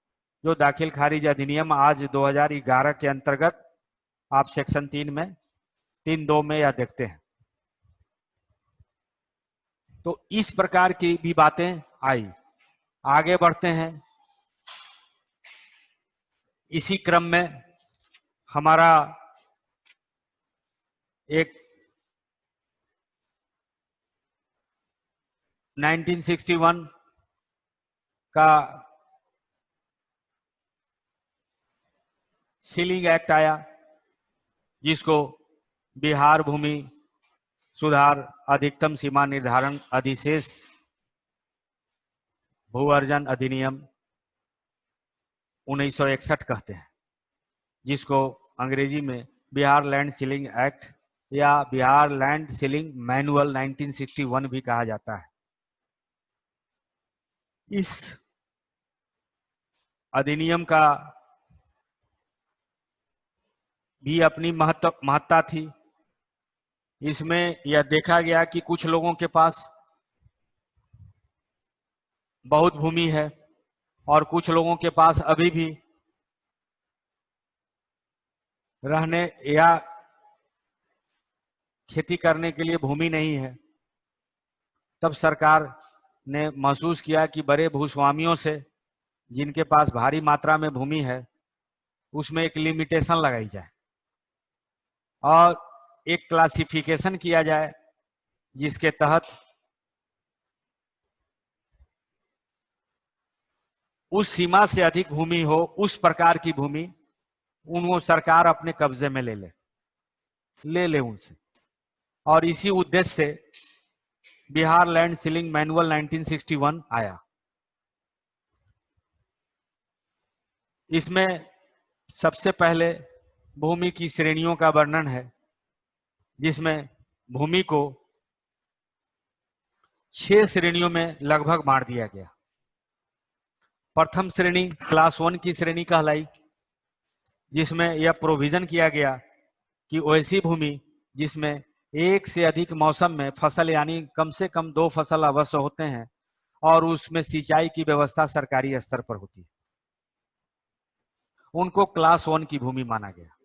जो दाखिल खारिज अधिनियम आज 2011 के अंतर्गत आप सेक्शन 3(2) में यह देखते हैं। तो इस प्रकार की भी बातें आई। आगे बढ़ते हैं। इसी क्रम में हमारा एक 1961 का सीलिंग एक्ट आया, जिसको बिहार भूमि सुधार अधिकतम सीमा निर्धारण अधिशेष भू अर्जन अधिनियम 1961 कहते हैं, जिसको अंग्रेजी में बिहार लैंड सीलिंग एक्ट या बिहार लैंड सीलिंग मैनुअल 1961 भी कहा जाता है। इस अधिनियम का भी अपनी महत्ता थी। इसमें यह देखा गया कि कुछ लोगों के पास बहुत भूमि है और कुछ लोगों के पास अभी भी रहने या खेती करने के लिए भूमि नहीं है। तब सरकार ने महसूस किया कि बड़े भूस्वामियों से जिनके पास भारी मात्रा में भूमि है उसमें एक लिमिटेशन लगाई जाए और एक क्लासिफिकेशन किया जाए, जिसके तहत उस सीमा से अधिक भूमि हो, उस प्रकार की भूमि उनको सरकार अपने कब्जे में ले ले उनसे। और इसी उद्देश्य से बिहार लैंड सीलिंग मैनुअल 1961 आया। इसमें सबसे पहले भूमि की श्रेणियों का वर्णन है, जिसमें भूमि को 6 श्रेणियों में लगभग बांट दिया गया। प्रथम श्रेणी क्लास 1 की श्रेणी कहलाई, जिसमें यह प्रोविजन किया गया कि वैसी भूमि जिसमें एक से अधिक मौसम में फसल यानी कम से कम 2 फसल अवश्य होते हैं और उसमें सिंचाई की व्यवस्था सरकारी स्तर पर होती है, उनको क्लास 1 की भूमि माना गया।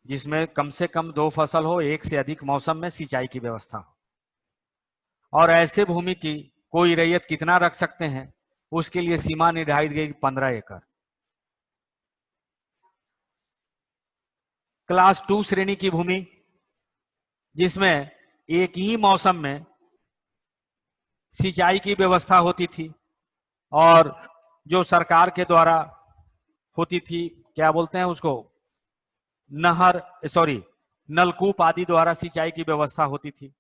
जिसमें कम से कम 2 फसल हो, एक से अधिक मौसम में सिंचाई की व्यवस्था हो। और ऐसे भूमि की कोई रैयत कितना रख सकते हैं उसके लिए सीमा निर्धारित गई 15 एकड़। क्लास 2 श्रेणी की भूमि, जिसमें एक ही मौसम में सिंचाई की व्यवस्था होती थी और जो सरकार के द्वारा होती थी, क्या बोलते हैं उसको, नहर, सॉरी, नलकूप आदि द्वारा सिंचाई की व्यवस्था होती थी।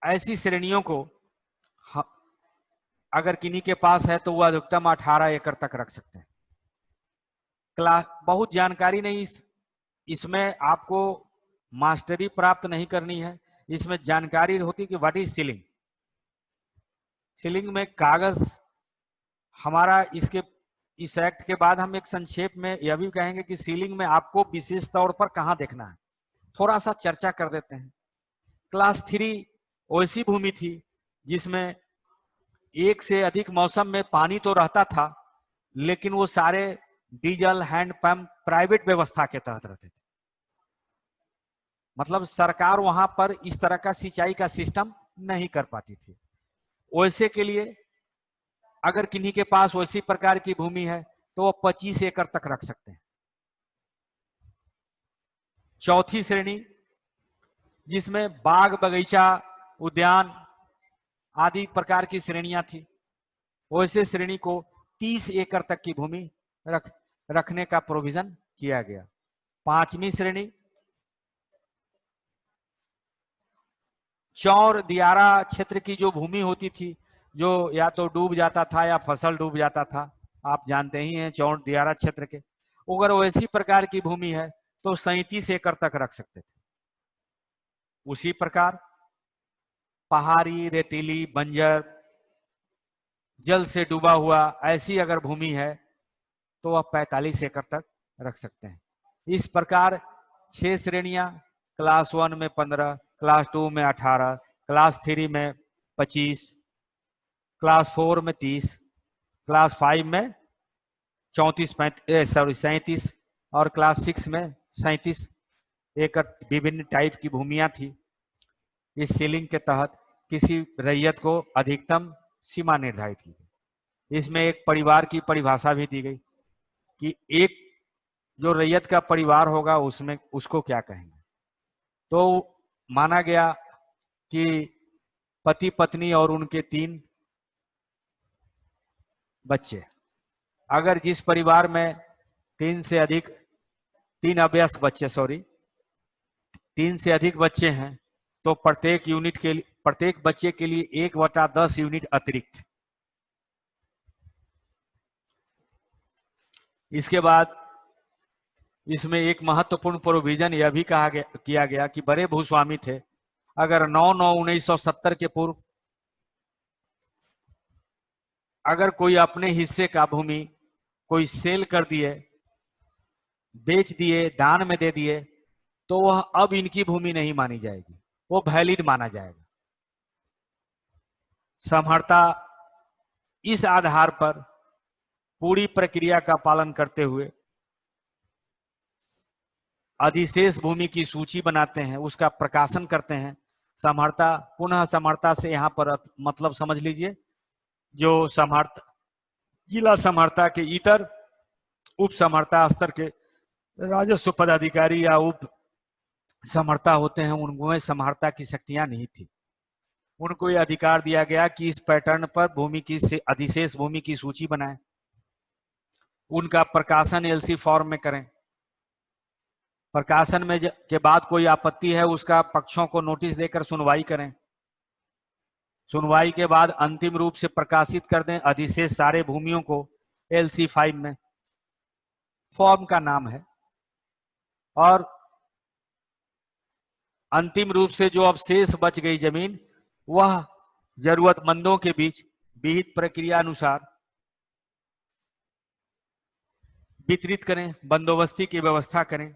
ऐसी श्रेणियों को अगर किन्हीं के पास है तो वो अधिकतम 18 एकड़ तक रख सकते हैं। क्लास, बहुत जानकारी नहीं, इसमें आपको मास्टरी प्राप्त नहीं करनी है। इसमें जानकारी होती है कि व्हाट इज सीलिंग। सीलिंग में कागज हमारा, इसके इस एक्ट के बाद हम एक संक्षेप में यह भी कहेंगे कि सीलिंग में आपको विशेष तौर पर कहां देखना है, थोड़ा सा चर्चा कर देते हैं। क्लास 3 वैसी भूमि थी जिसमें एक से अधिक मौसम में पानी तो रहता था, लेकिन वो सारे डीजल हैंडपंप प्राइवेट व्यवस्था के तहत रहते थे। मतलब सरकार वहां पर इस तरह का सिंचाई का सिस्टम नहीं कर पाती थी। वैसे के लिए अगर किन्हीं के पास वैसी प्रकार की भूमि है तो वो 25 एकड़ तक रख सकते हैं। चौथी श्रेणी, जिसमें बाग बगीचा उद्यान आदि प्रकार की श्रेणियां थी, वैसे श्रेणी को 30 एकड़ तक की भूमि रखने का प्रोविजन किया गया। पांचवी श्रेणी, चौर दियारा क्षेत्र की जो भूमि होती थी, जो या तो डूब जाता था या फसल डूब जाता था, आप जानते ही हैं चौर दियारा क्षेत्र के, अगर वैसी प्रकार की भूमि है तो 37 एकड़ तक रख सकते थे। उसी प्रकार पहाड़ी, रेतीली, बंजर, जल से डूबा हुआ ऐसी अगर भूमि है तो वह 45 एकड़ तक रख सकते हैं। इस प्रकार 6 श्रेणियां, क्लास 1 में 15, क्लास 2 में 18, क्लास 3 में 25, क्लास 4 में 30, क्लास 5 में 37 और क्लास 6 में 37 एकड़ विभिन्न टाइप की भूमियां थी। इस सीलिंग के तहत किसी रैयत को अधिकतम सीमा निर्धारित की गई। इसमें एक परिवार की परिभाषा भी दी गई कि एक जो रैयत का परिवार होगा उसमें उसको क्या कहेंगे। तो माना गया कि पति पत्नी और उनके 3 बच्चे, अगर जिस परिवार में 3 से अधिक बच्चे हैं तो प्रत्येक बच्चे के लिए 1/10 यूनिट अतिरिक्त। इसके बाद इसमें एक महत्वपूर्ण प्रोविजन यह भी किया गया कि बड़े भूस्वामी थे, अगर 9/9/1970 के पूर्व अगर कोई अपने हिस्से का भूमि कोई सेल कर दिए, बेच दिए, दान में दे दिए, तो वह अब इनकी भूमि नहीं मानी जाएगी, वो वैलिड माना जाएगा। समहर्ता इस आधार पर पूरी प्रक्रिया का पालन करते हुए अधिशेष भूमि की सूची बनाते हैं, उसका प्रकाशन करते हैं। समहर्ता, पुनः समहर्ता से यहां पर मतलब समझ लीजिए, जो समहर्ता, जिला समहर्ता के इतर उप समहर्ता स्तर के राजस्व पदाधिकारी या उप समहर्ता होते हैं, उनमें समहर्ता की शक्तियां नहीं थी। उनको यह अधिकार दिया गया कि इस पैटर्न पर भूमि की अधिशेष भूमि की सूची बनाएं, उनका प्रकाशन एलसी फॉर्म में करें। प्रकाशन में के बाद कोई आपत्ति है उसका पक्षों को नोटिस देकर सुनवाई करें। सुनवाई के बाद अंतिम रूप से प्रकाशित कर दें अधिशेष सारे भूमियों को एलसी 5 में, फॉर्म का नाम है। और अंतिम रूप से जो अब शेष बच गई जमीन, वह जरूरतमंदों के बीच विहित प्रक्रिया अनुसार वितरित करें, बंदोबस्ती की व्यवस्था करें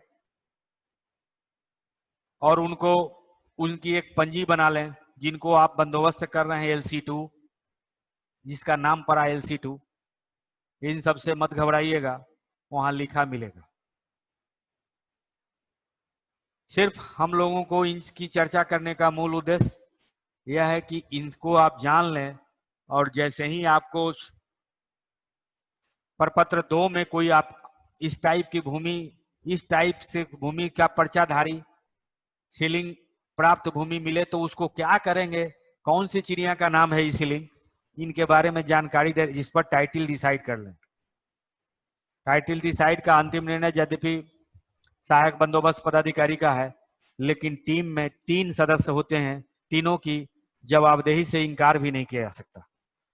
और उनको उनकी एक पंजी बना लें, जिनको आप बंदोबस्त कर रहे हैं LC2, जिसका नाम पड़ा LC2। इन सब से मत घबराइएगा, वहां लिखा मिलेगा। सिर्फ हम लोगों को इनकी चर्चा करने का मूल उद्देश्य यह है कि इनको आप जान लें, और जैसे ही आपको प्रपत्र 2 में कोई आप इस टाइप की भूमि, इस टाइप से भूमि का पर्चाधारी सीलिंग प्राप्त भूमि मिले तो उसको क्या करेंगे, कौन सी चिड़िया का नाम है ये सीलिंग, इनके बारे में जानकारी दे, जिस पर टाइटल डिसाइड कर लें। टाइटल डिसाइड का अंतिम निर्णय यद्यपि सहायक बंदोबस्त पदाधिकारी का है, लेकिन टीम में 3 सदस्य होते हैं, तीनों की जवाबदेही से इनकार भी नहीं किया जा सकता।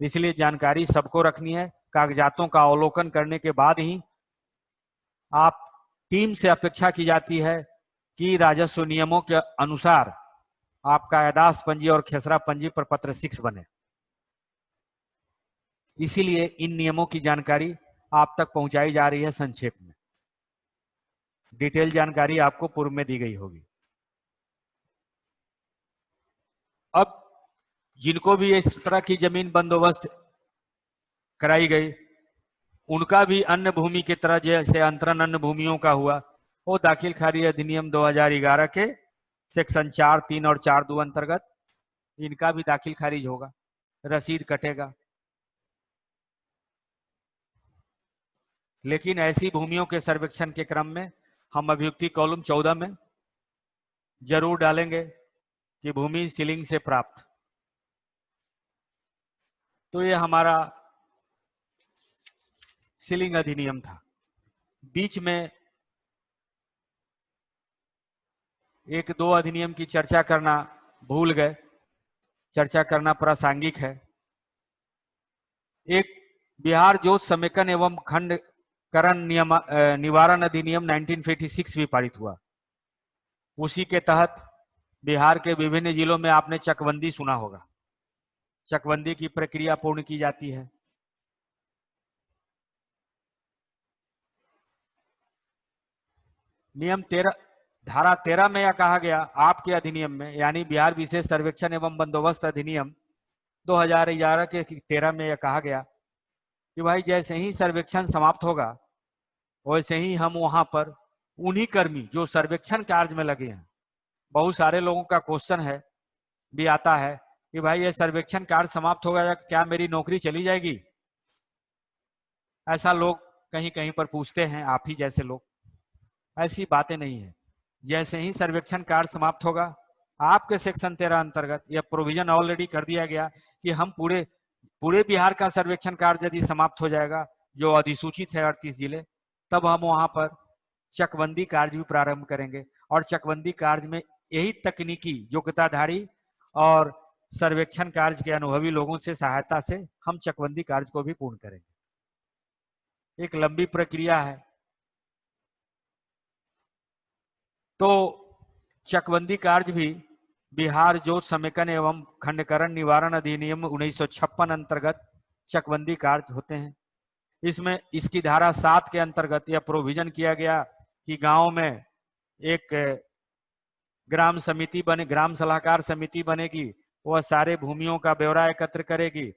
इसलिए जानकारी सबको रखनी है। कागजातों का अवलोकन करने के बाद ही आप टीम से अपेक्षा की जाती है कि राजस्व नियमों के अनुसार आपका यादाश्त पंजी और खेसरा पंजी प्रपत्र 6 बने। इसीलिए इन नियमों की जानकारी आप तक पहुंचाई जा रही है संक्षेप में। डिटेल जानकारी आपको पूर्व में दी गई होगी। अब जिनको भी इस तरह की जमीन बंदोबस्त कराई गई, उनका भी अन्य भूमि की तरह जैसे अंतरण अन्य भूमियों का हुआ, वो दाखिल खारिज अधिनियम 2011 के सेक्शन 4, 3 और 4(2) अंतर्गत इनका भी दाखिल खारिज होगा, रसीद कटेगा। लेकिन ऐसी भूमियों के सर्वेक्षण के क्रम में हम अभियुक्ति कॉलम 14 में जरूर डालेंगे कि भूमि सीलिंग से प्राप्त। तो ये हमारा सीलिंग अधिनियम था। बीच में 1-2 अधिनियम की चर्चा करना भूल गए, चर्चा करना प्रासंगिक है। एक बिहार जोत समेकन एवं खंडकरण निवारण अधिनियम 1956 भी पारित हुआ। उसी के तहत बिहार के विभिन्न जिलों में आपने चकबंदी सुना होगा। चकबंदी की प्रक्रिया पूर्ण की जाती है। नियम 13 धारा 13 में यह कहा गया, आपके अधिनियम में यानी बिहार विशेष सर्वेक्षण एवं बंदोबस्त अधिनियम 2011 के 13 में यह कहा गया कि भाई जैसे ही सर्वेक्षण समाप्त होगा वैसे ही हम वहां पर उन्हीं कर्मी जो सर्वेक्षण कार्य में लगे हैं, बहुत सारे लोगों का क्वेश्चन है भी आता है कि भाई ये सर्वेक्षण कार्य समाप्त होगा या क्या मेरी नौकरी चली जाएगी, ऐसा लोग कहीं कहीं पर पूछते हैं, आप ही जैसे लोग। ऐसी बातें नहीं है। जैसे ही सर्वेक्षण कार्य समाप्त होगा, आपके सेक्शन 13 अंतर्गत यह प्रोविजन ऑलरेडी कर दिया गया कि हम पूरे बिहार का सर्वेक्षण कार्य यदि समाप्त हो जाएगा, जो अधिसूचित है 38 जिले, तब हम वहां पर चकबंदी कार्य भी प्रारंभ करेंगे। और चकबंदी कार्य में यही तकनीकी योग्यताधारी और सर्वेक्षण कार्य के अनुभवी लोगों से सहायता से हम चकबंदी कार्य को भी पूर्ण करेंगे। एक लंबी प्रक्रिया है। तो चकबंदी कार्य भी बिहार जोत समेकन एवं खंडकरण निवारण अधिनियम 1956 अंतर्गत चकबंदी कार्य होते हैं। इसमें इसकी धारा 7 के अंतर्गत यह प्रोविजन किया गया कि गांव में एक ग्राम समिति बने, ग्राम सलाहकार समिति बनेगी, वह सारे भूमियों का ब्यौरा एकत्र करेगी।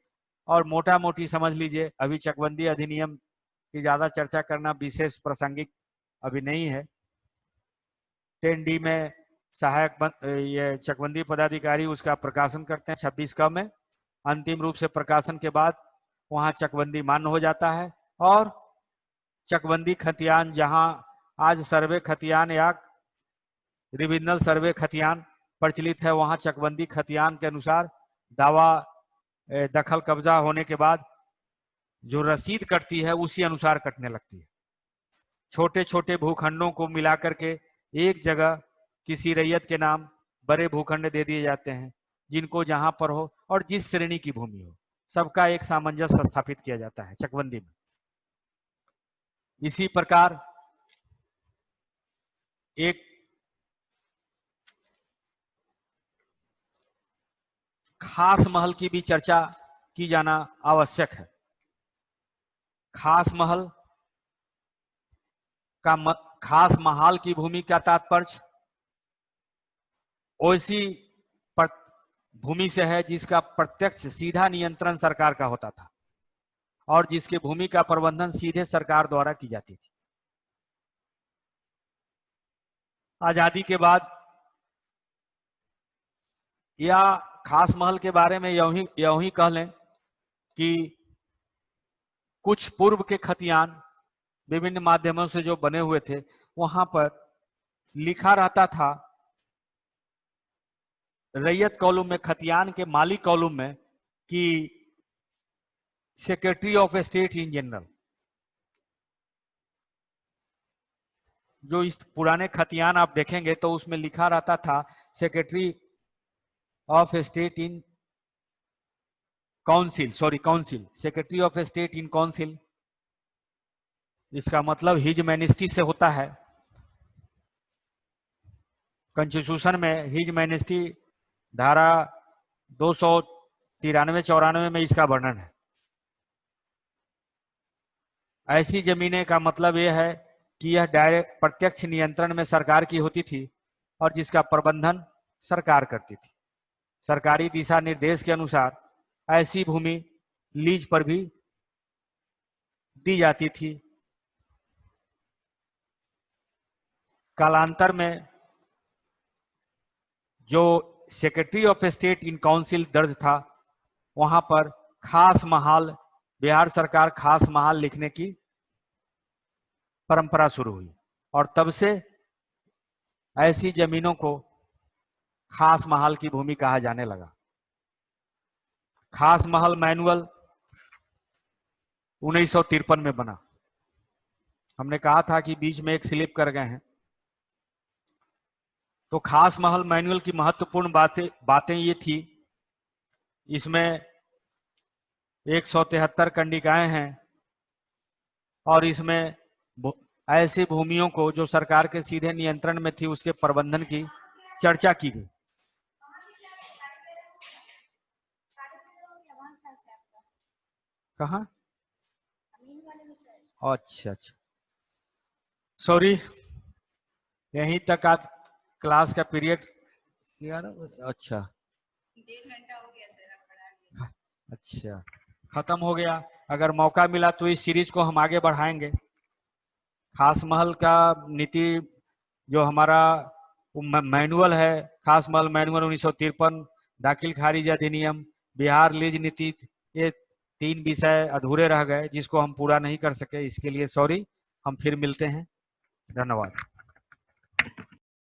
और मोटा मोटी समझ लीजिए, अभी चकबंदी अधिनियम की ज्यादा चर्चा करना विशेष प्रासंगिक अभी नहीं है। 10D में सहायक ये चकबंदी पदाधिकारी उसका प्रकाशन करते हैं 26 में। अंतिम रूप से प्रकाशन के बाद वहां चकबंदी मान्य हो जाता है और चकबंदी खतियान, जहां आज सर्वे खतियान या रिविजनल सर्वे खतियान प्रचलित है, वहां चकबंदी खतियान के अनुसार दावा दखल कब्जा होने के बाद जो रसीद कटती है उसी अनुसार कटने लगती है। छोटे छोटे भूखंडों को मिलाकर के एक जगह किसी रैयत के नाम बड़े भूखंड दे दिए जाते हैं, जिनको जहां पर हो और जिस श्रेणी की भूमि हो, सबका एक सामंजस्य स्थापित किया जाता है चकबंदी में। इसी प्रकार एक खास महल की भी चर्चा की जाना आवश्यक है। खास महल का खास महाल की भूमि का तात्पर्य ऐसी भूमि से है जिसका प्रत्यक्ष सीधा नियंत्रण सरकार का होता था और जिसके भूमि का प्रबंधन सीधे सरकार द्वारा की जाती थी। आजादी के बाद या खास महल के बारे में यूं ही कह लें कि कुछ पूर्व के खतियान विभिन्न माध्यमों से जो बने हुए थे, वहां पर लिखा रहता था रैयत कॉलम में, खतियान के माली कॉलम में, कि secretary of state in general. जो इस पुराने खतियान आप देखेंगे तो उसमें लिखा रहता था secretary of state in council, secretary of state in council. इसका मतलब हिज मैनिस्टी से होता है। कॉन्स्टिट्यूशन में हिज मैनिस्टी धारा 293-94 में इसका वर्णन है। ऐसी जमीनें का मतलब यह है कि यह डायरेक्ट प्रत्यक्ष नियंत्रण में सरकार की होती थी और जिसका प्रबंधन सरकार करती थी। सरकारी दिशा निर्देश के अनुसार ऐसी भूमि लीज पर भी दी जाती थी। कालांतर में जो secretary of state in council दर्ज था, वहां पर खास महाल, बिहार सरकार खास महाल लिखने की परंपरा शुरू हुई और तब से ऐसी जमीनों को खास महाल की भूमि कहा जाने लगा। खास महल मैनुअल 1953 में बना। हमने कहा था कि बीच में एक स्लिप कर गए हैं। तो खास महल मैनुअल की महत्वपूर्ण बातें ये थी, इसमें 173 कंडिकाएं हैं और इसमें ऐसी भूमियों को जो सरकार के सीधे नियंत्रण में थी उसके प्रबंधन की चर्चा की गई। कहाँ? अच्छा, सॉरी, यहीं तक आज क्लास का पीरियड यार। अच्छा, 1.5 घंटा हो गया सर। अच्छा, खत्म हो गया। अगर मौका मिला तो इस सीरीज को हम आगे बढ़ाएंगे। खास महल का नीति जो हमारा मैनुअल है, खास महल मैनुअल 1953, दाखिल खारिज अधिनियम, बिहार लीज नीति, ये 3 विषय अधूरे रह गए जिसको हम पूरा नहीं कर सके। इसके लिए सॉरी। हम फिर मिलते हैं। धन्यवाद।